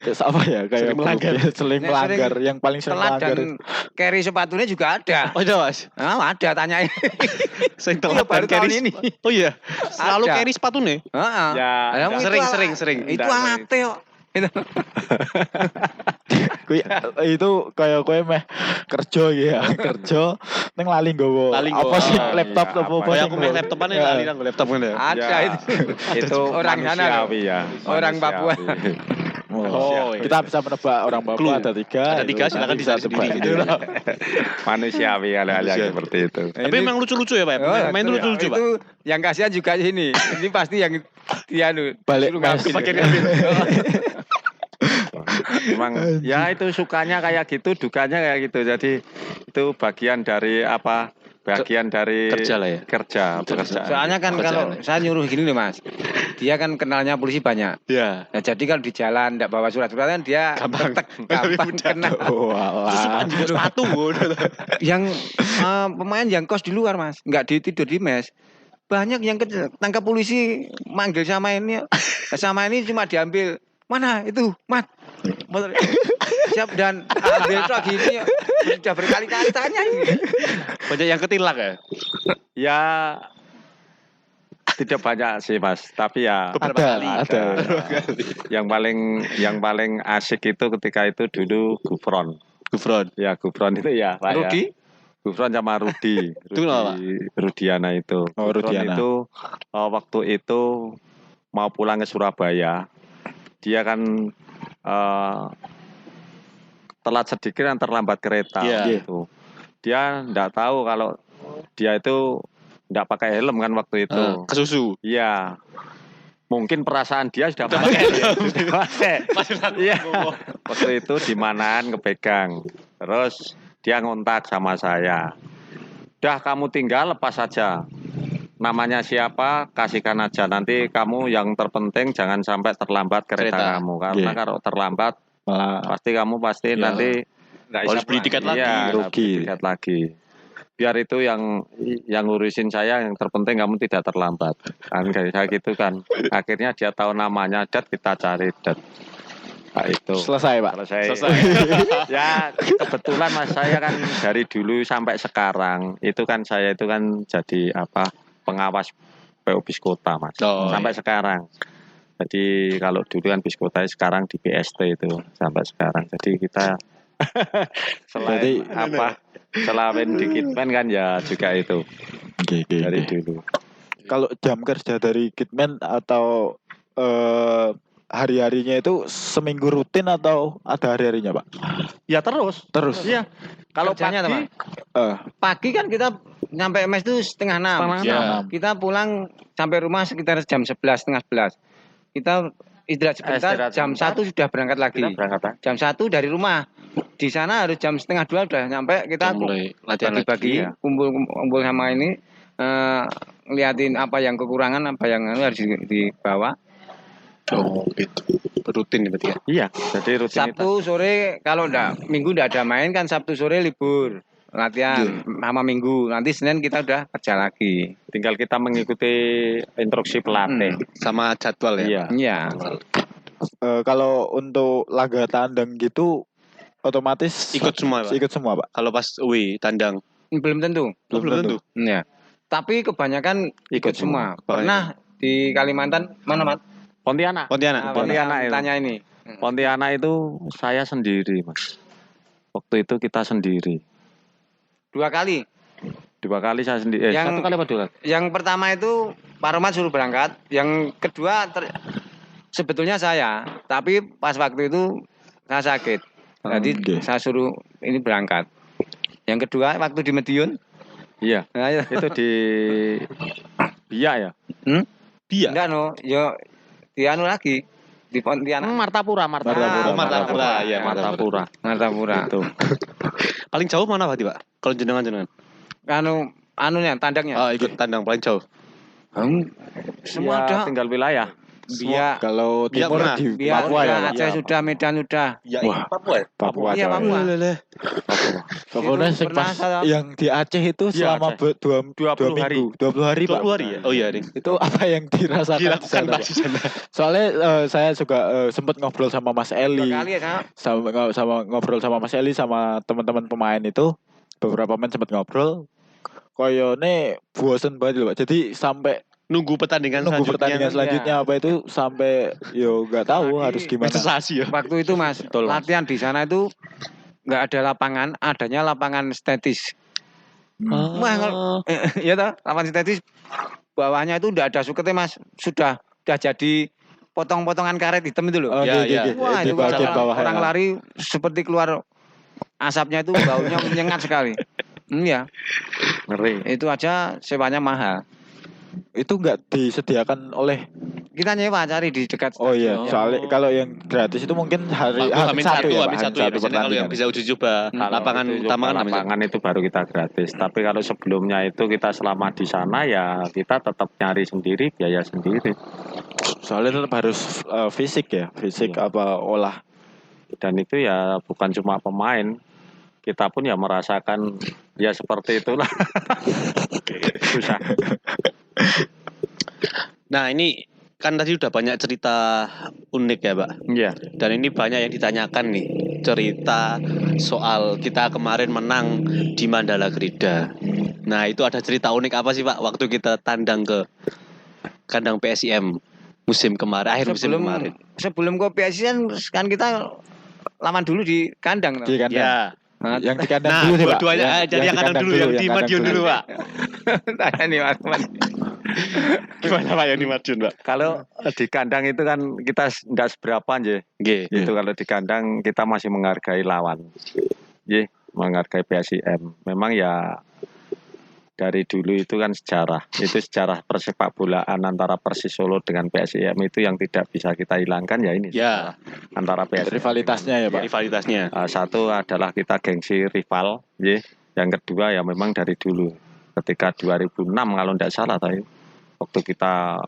apa ya kayak sering melanggar yang paling sering melanggar. Dan carry sepatunya juga ada. Oh iya Mas. Ada tanyain. Sering telat baru carry ini. Oh iya. Selalu carry sepatunya. Ya. Sering. Itu alatnya kok. Itu kayak kowe meh kerja ning lali nggowo apa sih laptop apa yang aku meh laptopan lali nang laptop ngene ada itu orang sana ya orang Papua. Kita bisa menebak orang Papua ada 3 silakan bisa sendiri gitu. Manusiawi hal-hal seperti itu. Tapi memang lucu-lucu ya Pak. Main lucu-lucu Pak. Itu yang kasihan juga ini pasti yang dia balik bagian Memang ya itu sukanya kayak gitu, dukanya kayak gitu. Jadi itu bagian dari kerja lah ya. Kerja. Soalnya kan kalau saya nyuruh gini loh Mas. Dia kan kenalnya polisi banyak. Iya. Nah, jadi kalau di jalan enggak bawa surat-suratan dia gampang kena. Terus sepatu. Yang pemain yang kos di luar Mas, enggak tidur di mes. Banyak yang tangkap polisi manggil sama ini cuma diambil. Mana itu, Mat? Motor siap dan ambil truk gini sudah berkali-kali tanya ini. Banyak yang ketilak ya? Ya tidak banyak sih Mas, tapi ya ada. Yang paling asik itu ketika itu dulu Gufron. Ya Gufron itu ya Pak Rudi? Ya. Gufron sama Rudi. Rudiana itu. Rudiana. Itu waktu itu mau pulang ke Surabaya. Dia kan telat sedikit dan terlambat kereta gitu. Dia enggak tahu kalau dia itu enggak pakai helm kan waktu itu. Kesusu. Iya. Mungkin perasaan dia sudah pakai helm. Iya. Waktu itu di manaan kepegang. Terus dia ngontak sama saya. Udah kamu tinggal lepas saja. Namanya siapa, kasihkan aja. Nanti kamu yang terpenting jangan sampai terlambat kereta kamu. Karena kalau terlambat, kamu pasti nanti harus beli tiket lagi. Iya, rugi. Tiket lagi. Biar itu yang ngurusin saya, yang terpenting kamu tidak terlambat. Kan kayak gitu kan. Akhirnya dia tahu namanya Dat, kita cari Dat. Nah, itu. Selesai Pak. Selesai. Ya kebetulan Mas saya kan dari dulu sampai sekarang itu kan saya itu kan jadi pengawas PO Biskota Mas. Sampai sekarang. Jadi kalau dulu kan Biskota, sekarang di BST itu sampai sekarang. Jadi kita selain selain di Kitman kan ya juga itu. Dari dulu. Kalau jam kerja dari Kitman atau hari-harinya itu seminggu rutin atau ada hari-harinya Pak? Ya terus. Iya. Kalau pagi kan kita nyampe mes itu 5:30. Kita pulang sampai rumah sekitar jam 11, setengah 11. Kita istirahat sebentar, jam 1 sudah berangkat lagi. Jam 1 dari rumah. Di sana harus jam 1:30 udah nyampe, kita mulai latihan bagi kumpul sama ini, ngeliatin apa yang kekurangan, apa yang harus dibawa. Oh gitu. Rutin berarti ya? Iya, jadi rutinitas. Sabtu sore kalau Minggu enggak ada main kan, Sabtu sore libur. Latihan sama Minggu, nanti Senin kita udah kerja lagi. Tinggal kita mengikuti instruksi pelatih sama jadwal ya. Iya. Kalau untuk laga tandang gitu otomatis ikut semua, Pak. Ikut semua, Pak. Kalau pas belum tentu. Belum tentu. Iya. Tapi kebanyakan ikut semua. Pernah di Kalimantan mana, Mat? Pontianak. Tanya ini. Pontianak itu saya sendiri, Mas. Waktu itu kita sendiri. 2 kali saya sendiri. 1 kali apa 2 kali? Yang pertama itu Pak Romat suruh berangkat. Yang kedua sebetulnya saya, tapi pas waktu itu saya sakit. Jadi saya suruh ini berangkat. Yang kedua waktu di Medion. Iya. Nah, itu di Biak ya? Biak? Enggak di anu lagi. Di Pontianak. Martapura. Iya, Martapura. Itu. Paling jauh mana berarti, Pak? Kalau jenengan. Anunya tandangnya. Oh, ikut tandang paling jauh. Semua ada. Tinggal wilayah. Biak. Kalau timur di Papua ya, Aceh sudah, Medan sudah. Papua. Iya, Papua. Pokoknya pas yang di Aceh itu selama 20 hari. 20 hari, Pak. 20 hari ya? Oh iya, itu apa yang dirasakan di sana? Soalnya saya juga sempat ngobrol sama Mas Eli. Sama ngobrol sama Mas Eli sama teman-teman pemain itu. Beberapa pemain sempat ngobrol. Koyone bosen banget loh, Pak. Jadi sampai nunggu pertandingan selanjutnya apa itu sampai nggak tahu harus gimana. Ya. Waktu itu Mas, latihan di sana itu nggak ada lapangan, adanya lapangan estetis. Iya toh, lapangan estetis bawahnya itu udah ada suketnya Mas, sudah jadi potong-potongan karet hitam itu loh. Iya. Wah, itu orang lari seperti keluar asapnya, itu baunya menyengat sekali. Iya. Ngeri. Itu aja sewanya mahal. Itu nggak disediakan oleh kita nyewa, cari di dekat stadion. Oh iya, soalnya kalau yang gratis itu mungkin hari satu ya, kalau yang bisa uji coba lapangan itu baru kita gratis. Tapi kalau sebelumnya itu kita selama di sana ya kita tetap nyari sendiri, biaya sendiri. Soalnya tetap harus fisik apa olah. Dan itu ya bukan cuma pemain, kita pun ya merasakan ya seperti itulah. Susah. Nah ini kan tadi udah banyak cerita unik ya, Pak. Iya. Dan ini banyak yang ditanyakan nih, cerita soal kita kemarin menang di Mandala Krida. Nah itu ada cerita unik apa sih, Pak, waktu kita tandang ke kandang PSIM musim kemarin, akhir musim kemarin. Sebelum ke PSIM kan kita lawan dulu di kandang. Di kandang. Ya. Yang di kandang dulu sih, Pak. Jadi yang kandang dulu, yang di Madiun dulu, Pak. Tanya nih, Mas. Gimana Pak yang di Madiun, Pak? Kalau di kandang itu kan kita enggak seberapa aja. Itu kalau di kandang kita masih menghargai lawan. Menghargai PSIM. Memang ya dari dulu itu kan sejarah persepak bolaan antara Persis Solo dengan PSIM itu yang tidak bisa kita hilangkan ya ini. Ya. Antara PSIM. Rivalitasnya ya, Pak. Rivalitasnya. Satu adalah kita gengsi rival, Yang kedua ya memang dari dulu. Ketika 2006 kalau tidak salah tadi, waktu kita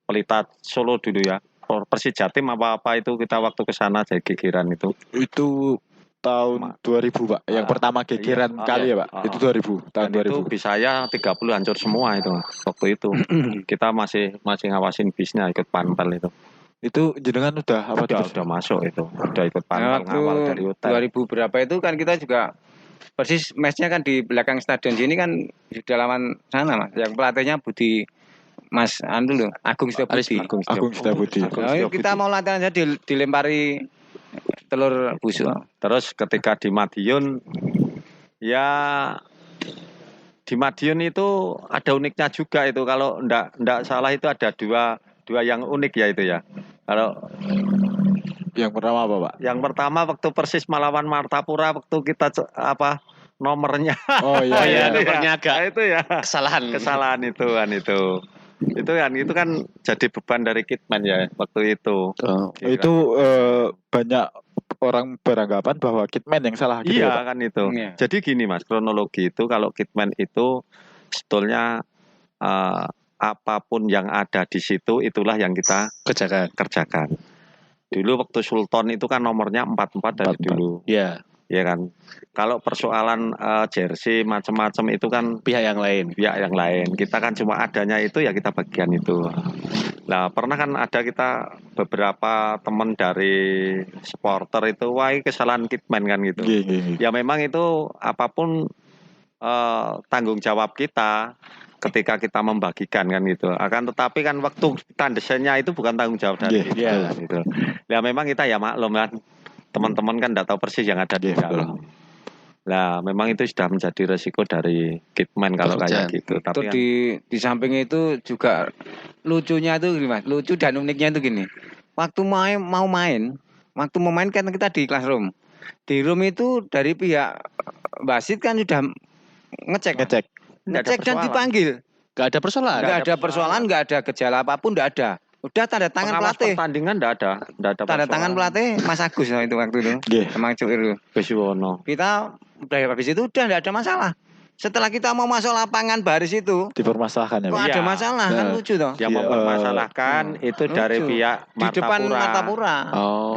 Pelita Solo dulu ya, Persis Jatim apa itu kita waktu ke sana jadi gegeran itu. Itu tahun 2000, Pak. Yang pertama gegeran kali ya, Pak. Itu 2000, tahun 2000. Itu bisanya 30 hancur semua itu waktu itu. Kita masih ngawasin bisnya, ikut panpel itu. Itu jenengan udah apa? Udah masuk itu. Udah ikut panpel ngawal dari hotel. 2000 berapa itu kan kita juga persis matchnya kan di belakang stadion sini kan di dalaman sana, Mas. Yang pelatihnya Budi Mas Andu loh, Agung Setiabudi. Kita mau latihan aja dilempari telur busuk. Terus ketika di Madiun ya di Madiun itu ada uniknya juga itu. Kalau ndak salah itu ada dua yang unik ya itu ya. Kalau yang pertama apa, Pak? Yang pertama waktu Persis melawan Martapura, waktu kita nomornya. Nomornya agak itu ya. Kesalahan itu kan itu. Itu kan jadi beban dari Kitman ya waktu itu. Itu banyak orang beranggapan bahwa Kitman yang salah gitu. Iya kan itu. Jadi gini Mas, kronologi itu kalau Kitman itu sebetulnya apapun yang ada di situ itulah yang kita kerjakan. Dulu waktu Sultan itu kan nomornya 44 dari dulu. Iya. Ya kan. Kalau persoalan jersey macam-macam itu kan pihak yang lain. Kita kan cuma adanya itu ya kita bagian itu. Nah, pernah kan ada kita beberapa teman dari supporter itu kesalahan Kitman kan gitu. Ya memang itu apapun tanggung jawab kita ketika kita membagikan kan gitu. Akan tetapi kan waktu desainnya itu bukan tanggung jawab dari kita gitu. Ya memang kita ya maklum kan. Teman-teman kan tidak tahu persis yang ada di dalam. Nah, memang itu sudah menjadi resiko dari Kitman kalau kayak gitu. Tapi kan, di samping itu juga lucunya itu gini Mas. Lucu dan uniknya itu gini. Waktu mau main kan kita di classroom. Di room itu dari pihak wasit kan sudah ngecek dan dipanggil. Gak ada persoalan. Gak ada gejala apapun, gak ada. Udah tanda tangan pelatih. Pertandingan enggak ada tanda tangan pelatih Mas Agus itu waktu itu. Emang Cuk itu. Beswono. Kita udah habis itu udah enggak ada masalah. Setelah kita mau masuk lapangan baris itu dipermasalahkan ya. Kok ada masalah kan lucu toh. Yang mempermasalahkan itu dari pihak Martapura. Di depan Martapura.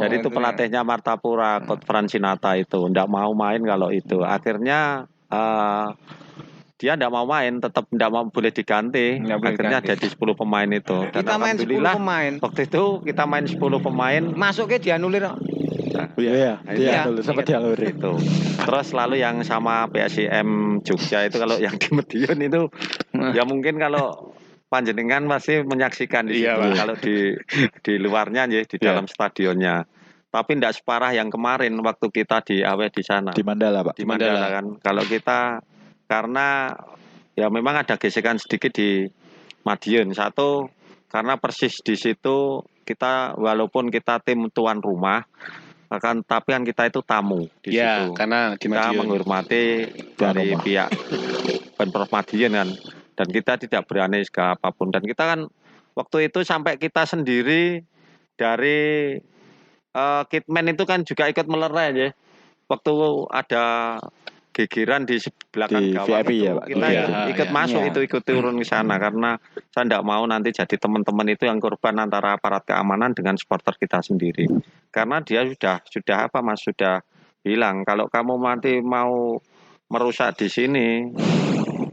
Jadi itu pelatihnya Martapura, Coach Francinata itu enggak mau main kalau itu. Akhirnya dia tidak mau main, tetap tidak mau boleh diganti. Akhirnya ada di 10 pemain itu. Dan kita main 10 pemain. Waktu itu kita main 10 pemain. Masuknya dianulir. Dianulir sampai dianulir itu. Terus lalu yang sama PSIM Jogja itu kalau yang di Medion itu ya mungkin kalau panjenengan masih menyaksikan di situ. Kalau di luarnya ya di dalam stadionnya. Tapi tidak separah yang kemarin waktu kita di sana. Di Mandala, Pak. Di Mandala kan. Kalau kita karena ya memang ada gesekan sedikit di Madiun. Satu karena persis di situ kita walaupun kita tim tuan rumah tapi kan kita itu tamu di situ. Karena di kita Madiun menghormati dari pihak Pemprov Madiun kan, dan kita tidak berani segala apapun. Dan kita kan waktu itu sampai kita sendiri dari Kitman itu kan juga ikut melerai ya. Waktu ada gegeran di belakang gawang itu, ya, kita ikut masuk itu ikut turun ke sana karena saya tidak mau nanti jadi teman-teman itu yang korban antara aparat keamanan dengan supporter kita sendiri. Karena dia sudah bilang kalau kamu nanti mau merusak di sini,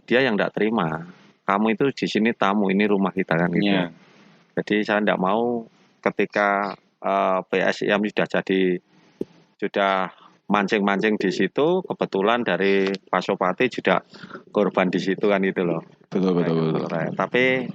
dia yang tidak terima. Kamu itu di sini tamu, ini rumah kita kan gitu. Jadi saya tidak mau ketika PSIM sudah mancing-mancing di situ, kebetulan dari Pak Sopati juga korban di situ kan itu loh. Betul. Tapi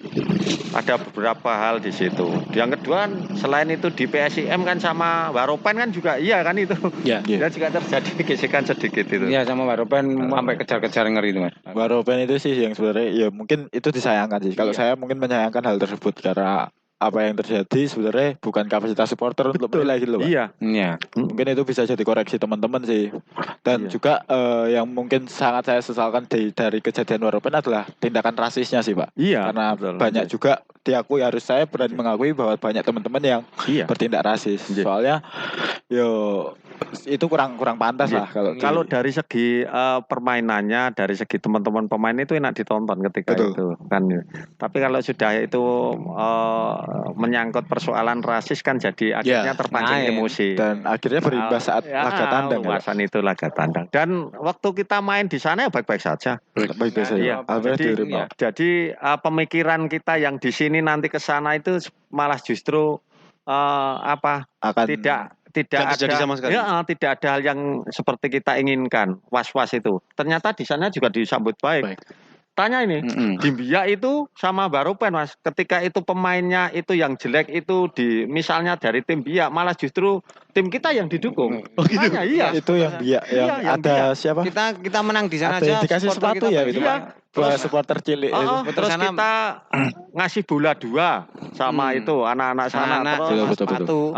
ada beberapa hal di situ. Yang kedua selain itu di PSIM kan sama Waropen kan juga iya kan itu. Iya. Dan juga terjadi gesekan sedikit itu. Iya sama Waropen sampai kejar-kejar ngeri itu Mas. Waropen itu sih yang sebenarnya ya mungkin itu disayangkan sih. Kalau saya mungkin menyayangkan hal tersebut karena apa yang terjadi sebenarnya bukan kapasitas supporter untuk menilai gitu loh Pak. Iya. Mungkin itu bisa jadi koreksi teman-teman sih. Dan juga yang mungkin sangat saya sesalkan dari kejadian Waropen adalah tindakan rasisnya sih Pak. Karena banyak juga diakui, saya berani mengakui bahwa banyak teman-teman yang bertindak rasis. Soalnya itu kurang pantas lah kalau dari segi permainannya, dari segi teman-teman pemain itu enak ditonton ketika itu kan. Tapi kalau sudah itu menyangkut persoalan rasis kan jadi akhirnya terpancing emosi dan akhirnya berimbas saat laga tandang. Itu laga tandang. Dan waktu kita main di sana ya baik-baik saja. Jadi pemikiran kita yang di sini nanti ke sana itu malah justru tidak ada sama sekali. Tidak ada hal yang seperti kita inginkan. Was-was itu. Ternyata di sana juga disambut baik. Tanya ini, di Biak itu sama Waropen Mas, ketika itu pemainnya itu yang jelek itu misalnya dari tim Biak, malah justru tim kita yang didukung. Gitu. Itu yang Biak yang ada Biak. Siapa? Kita menang di sana aja. Dikasih sepatu ya itu Pak. Terus supporter cilik itu. Terus kita ngasih bola 2 sama itu anak-anak sana. Terus sepatu.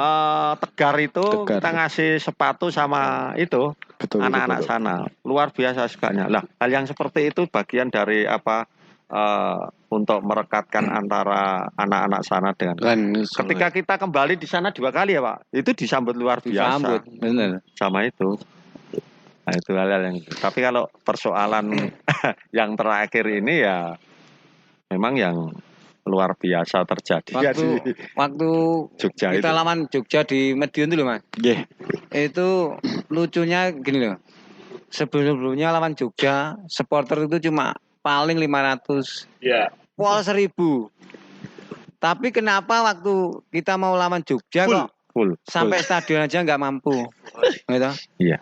Tegar itu kita ngasih sepatu sama itu. Anak-anak sana luar biasa sukanya. Lah hal yang seperti itu bagian dari untuk merekatkan antara anak-anak sana dengan ketika kita kembali di sana 2 kali ya Pak, itu disambut luar biasa. Benar. Sama itu. Nah, itu hal-hal yang tapi kalau persoalan yang terakhir ini ya memang yang luar biasa terjadi waktu Jogja kita lawan Jogja di Medion dulu Mas. Itu lucunya gini loh. Sebelumnya lawan Jogja supporter itu cuma paling 500. Pol 1000. Tapi kenapa waktu kita mau lawan Jogja full. Sampai stadion aja nggak mampu. Gitu? Iya.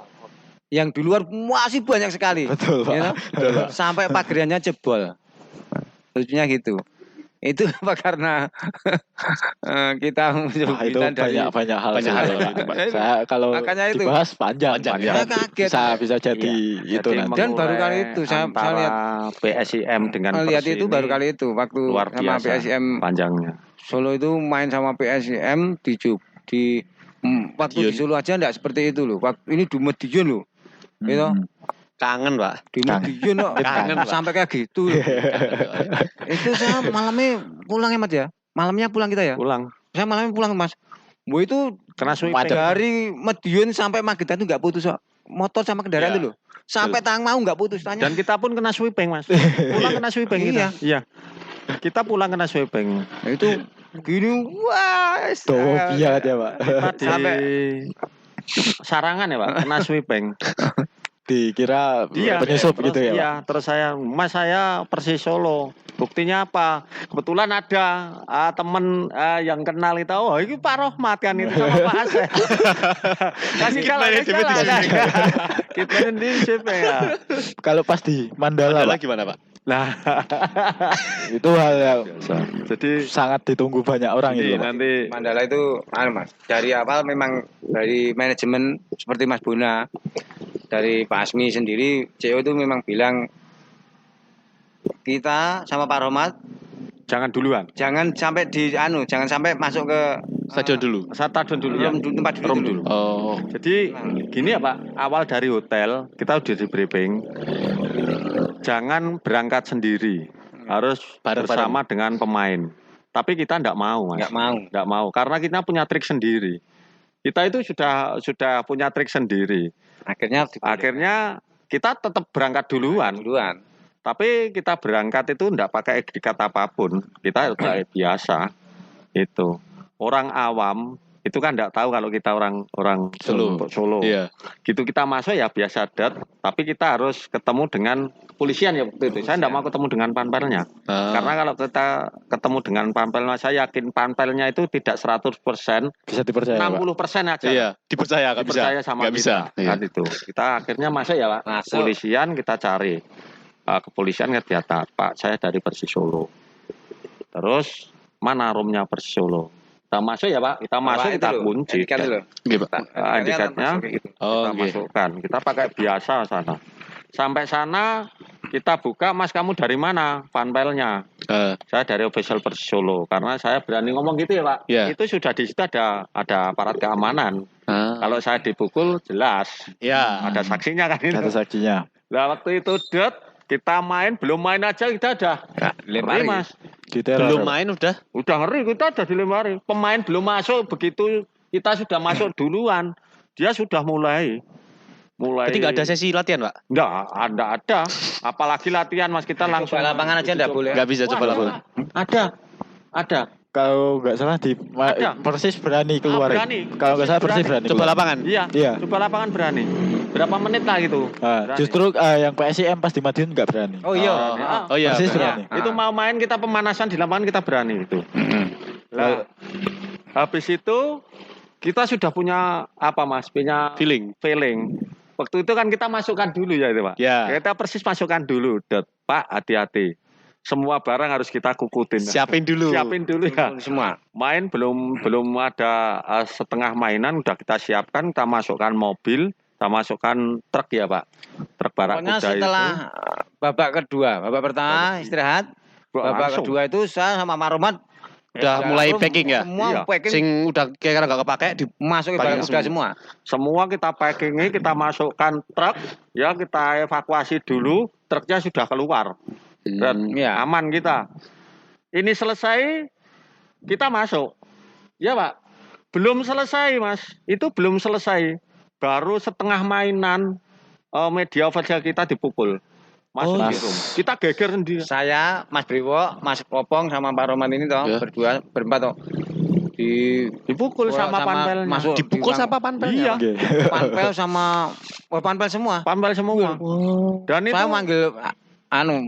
Yang di luar masih banyak sekali. Betul, Pak. Gitu? Sampai pagarnya jebol. Lucunya gitu. Itu apa karena kita itu banyak hal. Saya kalau dibahas panjang. Saya kaget. Bisa jadi itu nanti. Dan baru kali itu saya lihat PSIM dengan lihat itu baru kali itu waktu luar sama PSIM panjangnya. Solo itu main sama PSIM di waktu di Solo aja enggak seperti itu loh. Waktu ini di Medion loh. Gitu. Kangen Pak. Di Medion loh. Kangen sampai kayak gitu. Itu saya malamnya pulang ya Mas ya. Malamnya pulang kita ya. Pulang. Saya malamnya pulang Mas. Itu kena sweeping dari Medion sampai Magetan itu enggak putus kok. Motor sama kendaraan itu loh. Sampai Tangmau enggak putus tanya. Dan kita pun kena sweeping Mas. Pulang kena sweeping kita. Iya. Kita pulang kena sweeping. Itu gini wah. Biar ya Pak. Sampai Sarangan ya Pak, kena sweeping. Dikira penyusup gitu ya Pak? Iya, terus saya Persis Solo. Buktinya apa? Kebetulan ada temen yang kenal itu, ini Pak Rohmat kan itu sama Pak Asep. Kasih jalan. Kita di sweeping ya. Kalau pas di Mandala gimana Pak? Nah, itu hal yang jadi sangat ditunggu banyak orang itu. Nanti Mandala itu Mas. Dari awal memang dari manajemen seperti Mas Bona, dari Pak Asmi sendiri, CEO itu memang bilang kita sama Pak Rohmat jangan duluan. Jangan sampai masuk ke stadion dulu. Stadion dulu ya. Tempat dulu. Oh. Jadi gini ya Pak, awal dari hotel kita udah di briefing. Jangan berangkat sendiri, harus bersama dengan pemain. Tapi kita enggak mau, Mas. Enggak mau, karena kita punya trik sendiri. Kita itu sudah punya trik sendiri. Akhirnya kita tetap berangkat duluan. Tapi kita berangkat itu enggak pakai etikat apapun. Kita udah biasa. Itu. Orang awam itu kan enggak tahu kalau kita orang Solo. Iya. Gitu kita masuk ya biasa adat, tapi kita harus ketemu dengan kepolisian ya waktu itu. Saya enggak mau ketemu dengan panpelnya. Karena kalau kita ketemu dengan panpelnya, saya yakin panpelnya itu tidak 100%, bisa dipercaya. 60% aja. Iya, dipercaya sama kita. Kan itu. Kita akhirnya masuk ya, Pak. Kepolisian kita cari. Kepolisian ngeliat, Pak, saya dari Persis Solo. Terus mana roomnya Persis Solo? Kita masuk ya Pak, kita masuk kita kunci. Indikatnya kita masukkan. Kita pakai biasa sana. Sampai sana kita buka, Mas kamu dari mana? Panpelnya. Saya dari official Persis Solo. Karena saya berani ngomong gitu ya Pak. Yeah. Itu sudah di situ ada aparat keamanan. Kalau saya dipukul jelas. Ada saksinya kan itu. Ada saksinya. Nah waktu itu kita belum main aja kita udah dilempari Mas. Belum main udah ngeri, kita udah dilempari. Pemain belum masuk, begitu kita sudah masuk duluan. Dia sudah mulai. Jadi nggak ada sesi latihan Pak? Nggak ada. Apalagi latihan Mas, kita langsung lapangan aja nggak boleh. Nggak bisa coba lapangan. Ada. Kalau nggak salah di Persis berani keluar. Kalau nggak salah Persis berani. Coba lapangan. Iya. Coba lapangan berani. Berapa menit lah gitu. Justru yang PSIM pas di Madiun nggak berani. Oh iya. Persis berani. Itu mau main kita pemanasan di lapangan kita berani itu. Lah, habis itu kita sudah punya apa Mas? Punya feeling. Waktu itu kan kita masukkan dulu ya itu Pak. Kita Persis masukkan dulu. Pak hati-hati. Semua barang harus kita kukutin. Siapin dulu ya. Semua. Main belum ada setengah mainan udah kita siapkan, kita masukkan mobil, kita masukkan truk ya Pak. Truk barakuda itu. Setelah babak kedua, babak pertama istirahat. Babak kedua itu saya sama Maromat udah mulai packing ya. Semua packing. Sing udah kira-kira enggak kepake dimasukin barakuda semua. Semua kita packing, kita masukkan truk, ya kita evakuasi dulu, truknya sudah keluar. Aman kita. Ini selesai, kita masuk. Ya Pak, belum selesai Mas. Itu belum selesai. Baru setengah mainan media sosial kita dipukul. Masuk di room. Kita geger sendiri. Saya, Mas Briwo, Mas Popong sama Pak Roman ini berdua, berempat dipukul sama panpel. Dipukul sama panpel. Iya. Panpel sama panpel semua. Dan itu saya manggil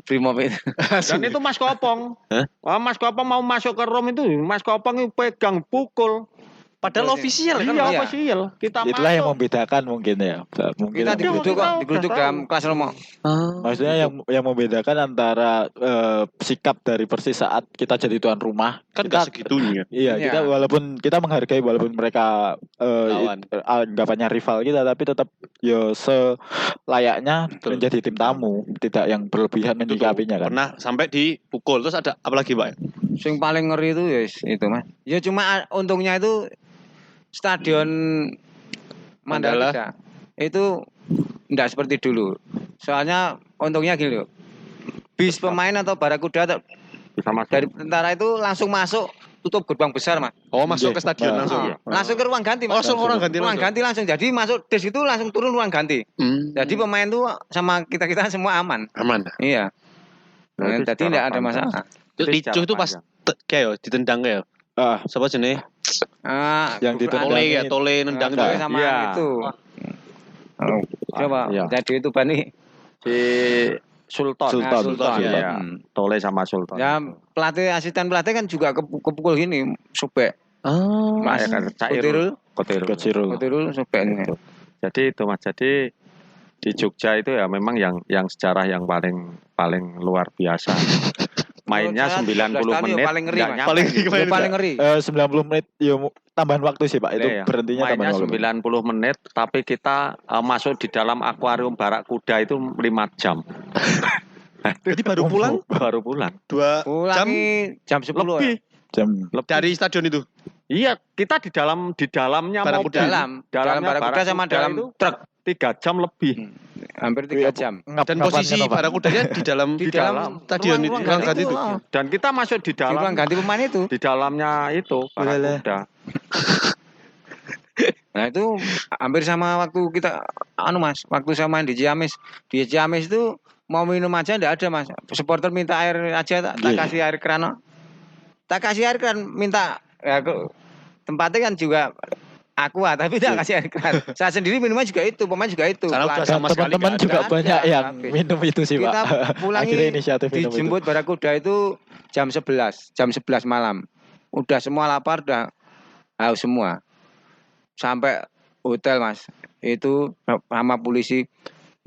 Brimob itu. Dan itu Mas Kopong. Mas Kopong mau masuk ke room itu, Mas Kopong itu pegang pukul. Padahal ofisial kan? Iya, ofisial. Kita itulah masuk. yang membedakan mungkin ya. Mungkin kita digeruduk dalam kelas romo. Maksudnya yang membedakan antara sikap dari Persis saat kita jadi tuan rumah. Kan gak segitunya. Iya, kita walaupun kita menghargai walaupun mereka anggapannya rival kita, tapi tetap ya selayaknya menjadi tim tamu, tidak yang berlebihan menyikapinya kan. Pernah sampai dipukul. Terus ada apa lagi, Pak? Yang paling ngeri itu itu Mas. Ya cuma untungnya itu Stadion Mandalika itu enggak seperti dulu. Soalnya untungnya gini loh. Bis pemain atau barakuda dari tentara itu langsung masuk, tutup gerbang besar Mas. Oh, masuk ke stadion langsung. Langsung ke ruang ganti Mas. Ruang ganti langsung. Jadi masuk des itu langsung turun ruang ganti. Jadi pemain itu sama kita semua aman. Iya. Jadi enggak ada masalah. Ricuh itu pas kayak ditendang kayak. Siapa jenis? Yang ditendang Tole nendang itu sama itu. Coba jadi itu Bani si Sultan. Ya. Tole sama Sultan. Ya asisten pelatih kan juga kepukul gini, sobek. Kotirul sobek ini. Jadi itu Mas. Jadi di Jogja itu ya memang yang sejarah yang paling luar biasa. Mainnya 90 menit. Paling ngeri. 90 menit ya tambahan waktu sih Pak. Itu berhentinya tambahan waktu. Mainnya 90 menit tapi kita masuk di dalam akuarium Barakuda itu 5 jam. Jadi baru pulang? Baru pulang. 2 jam 10 lebih. Jam dari stadion itu. Iya, kita di dalamnya Barakuda. Dalam Barakuda sama dalam truk 3 jam lebih. Hampir 3 jam. Dan posisi Barakudanya di dalam stadion itu, ruang ganti itu. Dan kita masuk di dalam ruang ganti pemain itu. Di dalamnya itu Barakuda. Nah itu hampir sama waktu kita Mas, waktu sama di Ciamis. Di Ciamis itu mau minum aja enggak ada Mas. Supporter minta air aja tak kasih air keran. Tak kasih air keran minta ya tempatnya kan juga tapi tidak kasih air keran. Saya sendiri minumnya juga itu, pemain juga itu. Teman-teman juga banyak yang minum itu sih Pak. Kita pulangi dijemput Barakuda itu jam 11 malam. Udah semua lapar, udah haus semua. Sampai hotel Mas, itu sama polisi.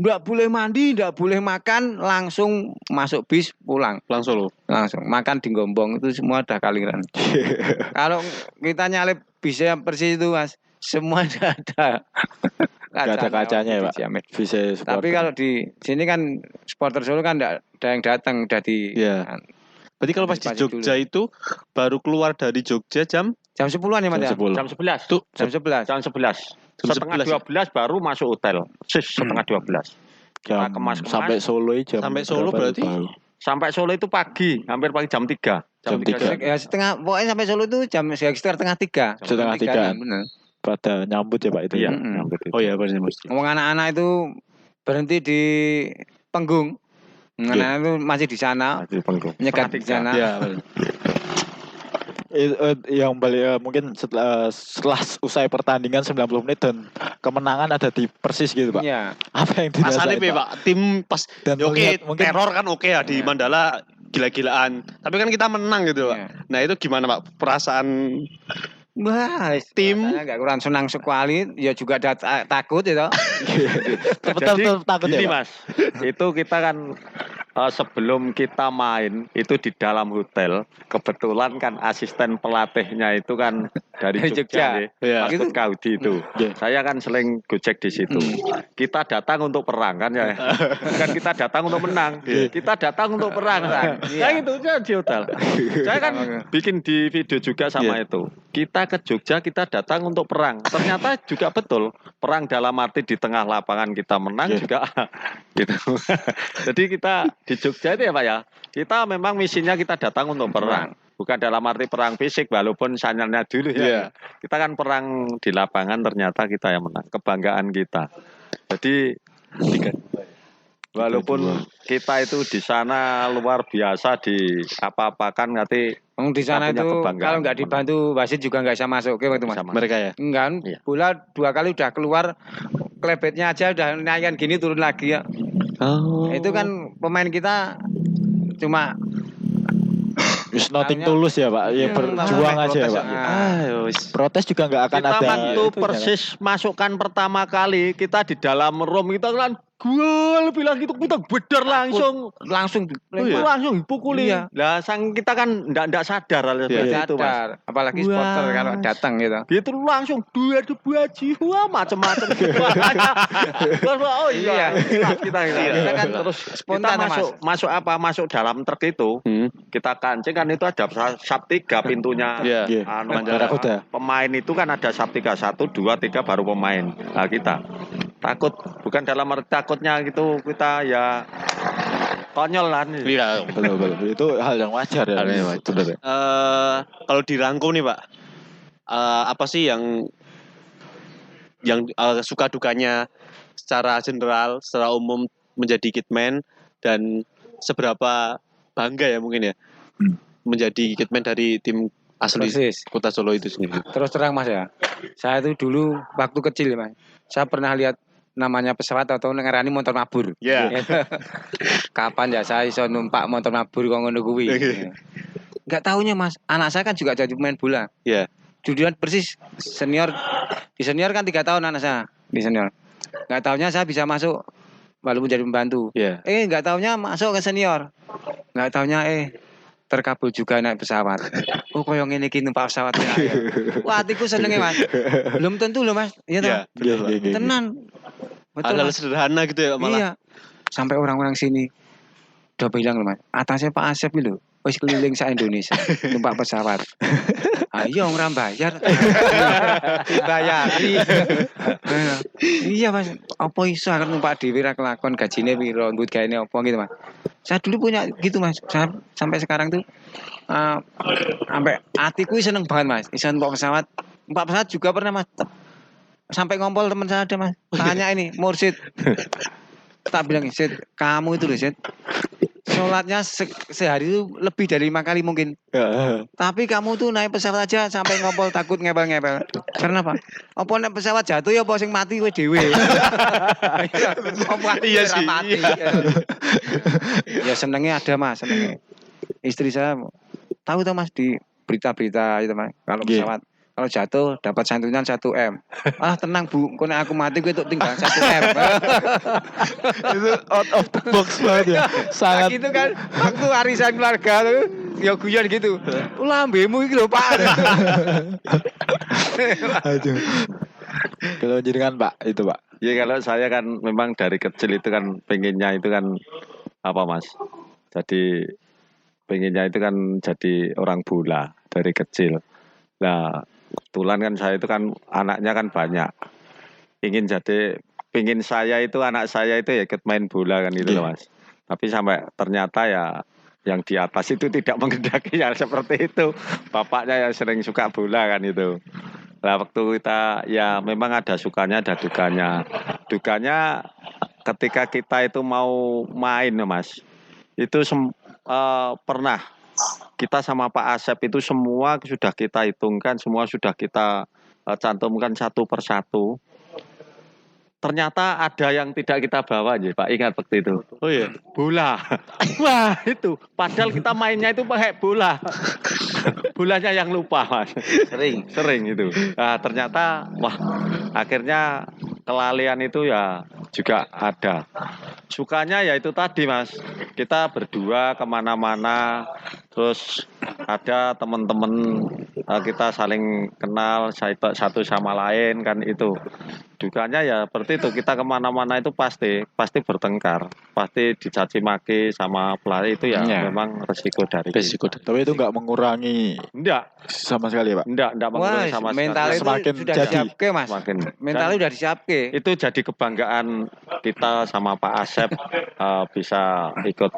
Enggak boleh mandi, enggak boleh makan, langsung masuk bis pulang. Langsung makan di Gombong itu semua udah kaliran. Kalau kita nyalip bisnya Persis itu Mas, semua ada kacanya ya Pak. Tapi kalau di sini kan supporter Solo kan enggak ada yang datang, udah di. Iya. Berarti kalau pas di Jogja dulu. Itu baru keluar dari Jogja jam 10-an ya Mas. Jam 11. Tuh, jam 11. Setengah 12 baru masuk hotel. Setengah 12. Kita kemas-kemas sampai Solo Sampai Solo berarti sampai Solo itu pagi, hampir pagi jam 3. Jam 3. Ya pokoknya sampai Solo itu sekitar setengah 3. Setengah 3. Benar. Pada nyambut ya Pak itu. Iya, nyambut itu. Oh iya benar. Ngomong anak-anak itu berhenti di Penggung. Anak-anak itu masih di sana. Menyekat di sana. Iya, yang balik mungkin setelah usai pertandingan 90 menit dan kemenangan ada di Persis gitu Pak. Iya. Apa yang dirasain Pak? Tim pas mungkin teror kan ya di Mandala gila-gilaan. Tapi kan kita menang gitu Pak. Nah itu gimana Pak perasaan tim enggak kurang senang sekali ya juga takut itu. Betul takut ya Mas. Itu kita kan sebelum kita main itu di dalam hotel kebetulan kan asisten pelatihnya itu kan dari Jogja ya. Mas Kaudi itu. Saya kan sering gojek di situ. Kita datang untuk perang kan ya. Bukan kita datang untuk menang. Kita datang untuk perang. Kayak gitu aja di hotel. Saya kan bikin di video juga sama itu. Kita ke Jogja kita datang untuk perang. Ternyata juga betul. Perang dalam arti di tengah lapangan kita menang juga Gitu. Jadi kita di Jogja itu ya Pak ya, kita memang misinya kita datang untuk perang. Bukan dalam arti perang fisik, walaupun sinyalnya dulu ya. Kita kan perang di lapangan, ternyata kita yang menang. Kebanggaan kita. Jadi walaupun kita itu di sana luar biasa di apa-apakan nanti di sana itu kalau nggak dibantu wasit juga nggak bisa masuk waktu Mas. Mereka ya. Enggak, bola 2 kali udah keluar, klebetnya aja udah naikkan gini turun lagi ya. Itu kan pemain kita cuma nothing tulus ya Pak, ya berjuang aja ya Pak. Protes juga nggak akan kita ada. Kita waktu persis masukkan pertama kali kita di dalam room kita kan gol bilang gitu kita bedar langsung dipukuli. Iya. Lah sang kita kan ndak sadar hal itu Mas. Apalagi supporter kalau datang gitu. Gitu langsung dua jiwa macam-macam. Oh iya. Kita kan terus spontan masuk dalam truk itu. Kita kancing kan itu ada sub 3 pintunya. Pemain itu kan ada sub 3 1 2 3 baru pemain. Nah kita takut bukan dalam arti takutnya gitu kita ya konyol lah. Iya betul itu hal yang wajar ya. Kalau dirangkum nih Pak, apa sih yang suka dukanya secara general, secara umum menjadi kitman dan seberapa bangga ya mungkin ya menjadi kitman dari tim asli Kota Solo itu sendiri. Terus terang Mas ya, saya itu dulu waktu kecil Mas, saya pernah lihat namanya pesawat atau ngerani motor mabur. Kapan ya saya iso numpak motor mabur kok ngono kuwi. Enggak tahunya Mas, anak saya kan juga jadi pemain bola. Judian persis senior. Di senior kan 3 tahun anak saya di senior. Enggak tahunya saya bisa masuk walaupun jadi pembantu. Enggak tahunya masuk ke senior. Enggak tahunya terkabul juga naik pesawat. Oh koyo ngene iki numpak pesawat ya. Wah hatiku senenge Mas. Belum tentu loh Mas. Iya toh. Tenan. Betul. Hal sederhana gitu ya malah. Iya. Sampai orang-orang sini udah bilang loh Mas. Atasnya Pak Asep itu wis keliling sa Indonesia numpak pesawat. Ayo ora bayar. Dibayari. Iya Mas. Apa iso arep numpak dhewe ra kelakon gajine piro, mbut gaene apa gitu Mas. Saya dulu punya gitu Mas. Sampai sekarang tuh sampai hatiku seneng banget Mas. Bisa numpak pesawat. Numpak pesawat juga pernah Mas. Sampai ngompol teman saya ada Mas. Tanya ini Mursid. Tak bilang Sid, kamu itu loh Sid. Sholatnya sehari itu lebih dari 5 kali mungkin. Tapi kamu tuh naik pesawat aja sampai ngompol takut ngepel-ngepel. Karena apa? Apa naik pesawat jatuh ya apa sing mati kowe dhewe. Iya sih. Ya senengnya ada Mas, senengnya. Istri saya tahu tuh Mas di berita-berita itu Mas. Kalau pesawat kalau jatuh dapat santunan 1M. Tenang Bu, kok nek aku mati gue tuh tinggal 1M. Itu out of the box banget ya. Sangat gitu kan. Waktu arisan keluarga tuh ya guyon gitu. Lambemu iki lho Pak. Aduh. Kalau jenengan Pak itu Pak. Ya kalau saya kan memang dari kecil itu kan pengennya itu kan apa Mas? Jadi pengennya itu kan jadi orang bola dari kecil. Nah kebetulan kan saya itu kan anaknya kan banyak. Pingin saya itu anak saya itu ya ikut main bola kan gitu loh Mas. Tapi sampai ternyata ya yang di atas itu tidak menghendaki yang seperti itu. Bapaknya yang sering suka bola kan itu. Nah waktu kita ya memang ada sukanya ada dukanya. Dukanya ketika kita itu mau main Mas. Itu pernah kita sama Pak Asep itu semua sudah kita hitungkan, semua sudah kita cantumkan satu persatu. Ternyata ada yang tidak kita bawa aja Pak, ingat waktu itu. Oh iya, bola. Wah itu, padahal kita mainnya itu pakai bola. Bolanya yang lupa Mas. Sering itu. Nah, ternyata wah akhirnya kelalaian itu ya juga ada. Sukanya ya itu tadi Mas. Kita berdua kemana-mana, terus ada teman-teman kita saling kenal satu sama lain kan itu. dukanya ya seperti itu, kita kemana-mana itu pasti bertengkar, pasti dicaci maki sama pelatih itu ya memang resiko dari tapi itu enggak mengurangi sama sekali Pak. Enggak mengurangi sama sekali. Mental itu semakin sudah jadi disiapke Mas. Mentalnya sudah disiapke. Itu jadi kebanggaan kita sama Pak Asep bisa ikut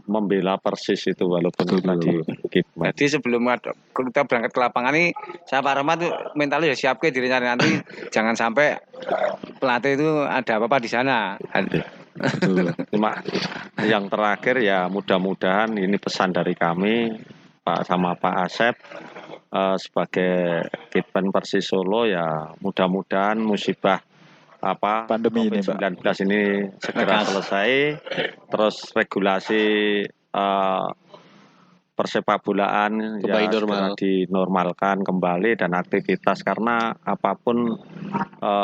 membela Persis itu walaupun kita di Kitman. Jadi sebelum kita berangkat ke lapangan ini, saya Pak Rahmat tuh mentalnya udah siap ke dirinya nanti jangan sampai pelatih itu ada apa-apa di sana. Cuma yang terakhir ya mudah-mudahan ini pesan dari kami Pak sama Pak Asep sebagai Kitman Persis Solo ya mudah-mudahan musibah pandemi COVID-19 ini segera selesai, terus regulasi persepak bolaan ya segera dinormalkan kembali dan aktivitas karena apapun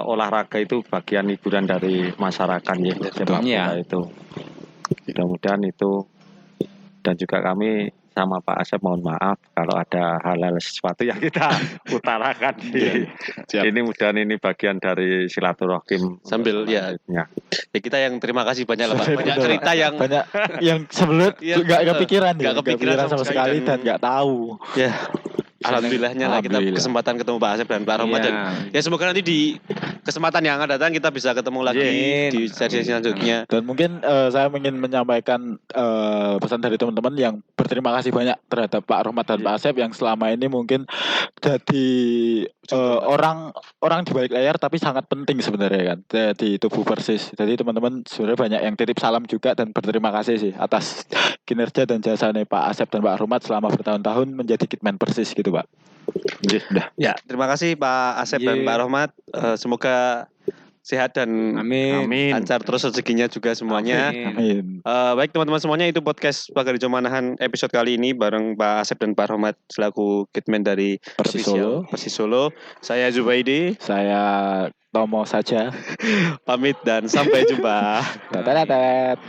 olahraga itu bagian hiburan dari masyarakat ya sepak bola itu. Mudah-mudahan itu dan juga kami sama Pak Asep mohon maaf kalau ada hal-hal sesuatu yang kita utarakan ini mudah ini bagian dari silaturahim sambil ya kita yang terima kasih banyak lah Pak. Banyak cerita yang banyak yang sebelum nggak kepikiran sama sekali dan nggak tahu ya. Alhamdulillahnya lah kita kesempatan ketemu Pak Asep dan Pak Rahmat dan ya semoga nanti di kesempatan yang akan datang kita bisa ketemu lagi di sesi selanjutnya. Dan mungkin saya ingin menyampaikan pesan dari teman-teman yang berterima kasih banyak terhadap Pak Rahmat dan Pak Asep yang selama ini mungkin jadi orang di balik layar tapi sangat penting sebenarnya kan di tubuh Persis. Jadi teman-teman sebenarnya banyak yang titip salam juga dan berterima kasih sih atas kinerja dan jasanya Pak Asep dan Pak Rahmat selama bertahun-tahun menjadi Kitman Persis gitu Pak. Ya, terima kasih Pak Asep dan Pak Rahmat. Semoga sehat dan lancar terus rezekinya juga semuanya. Amin. Baik teman-teman semuanya, itu podcast Pagar Hijau Manahan episode kali ini bareng Pak Asep dan Pak Rahmat selaku Kitman dari Persis Solo. Saya Zubaidi. Saya Tomo saja. Pamit dan sampai jumpa. Tetet.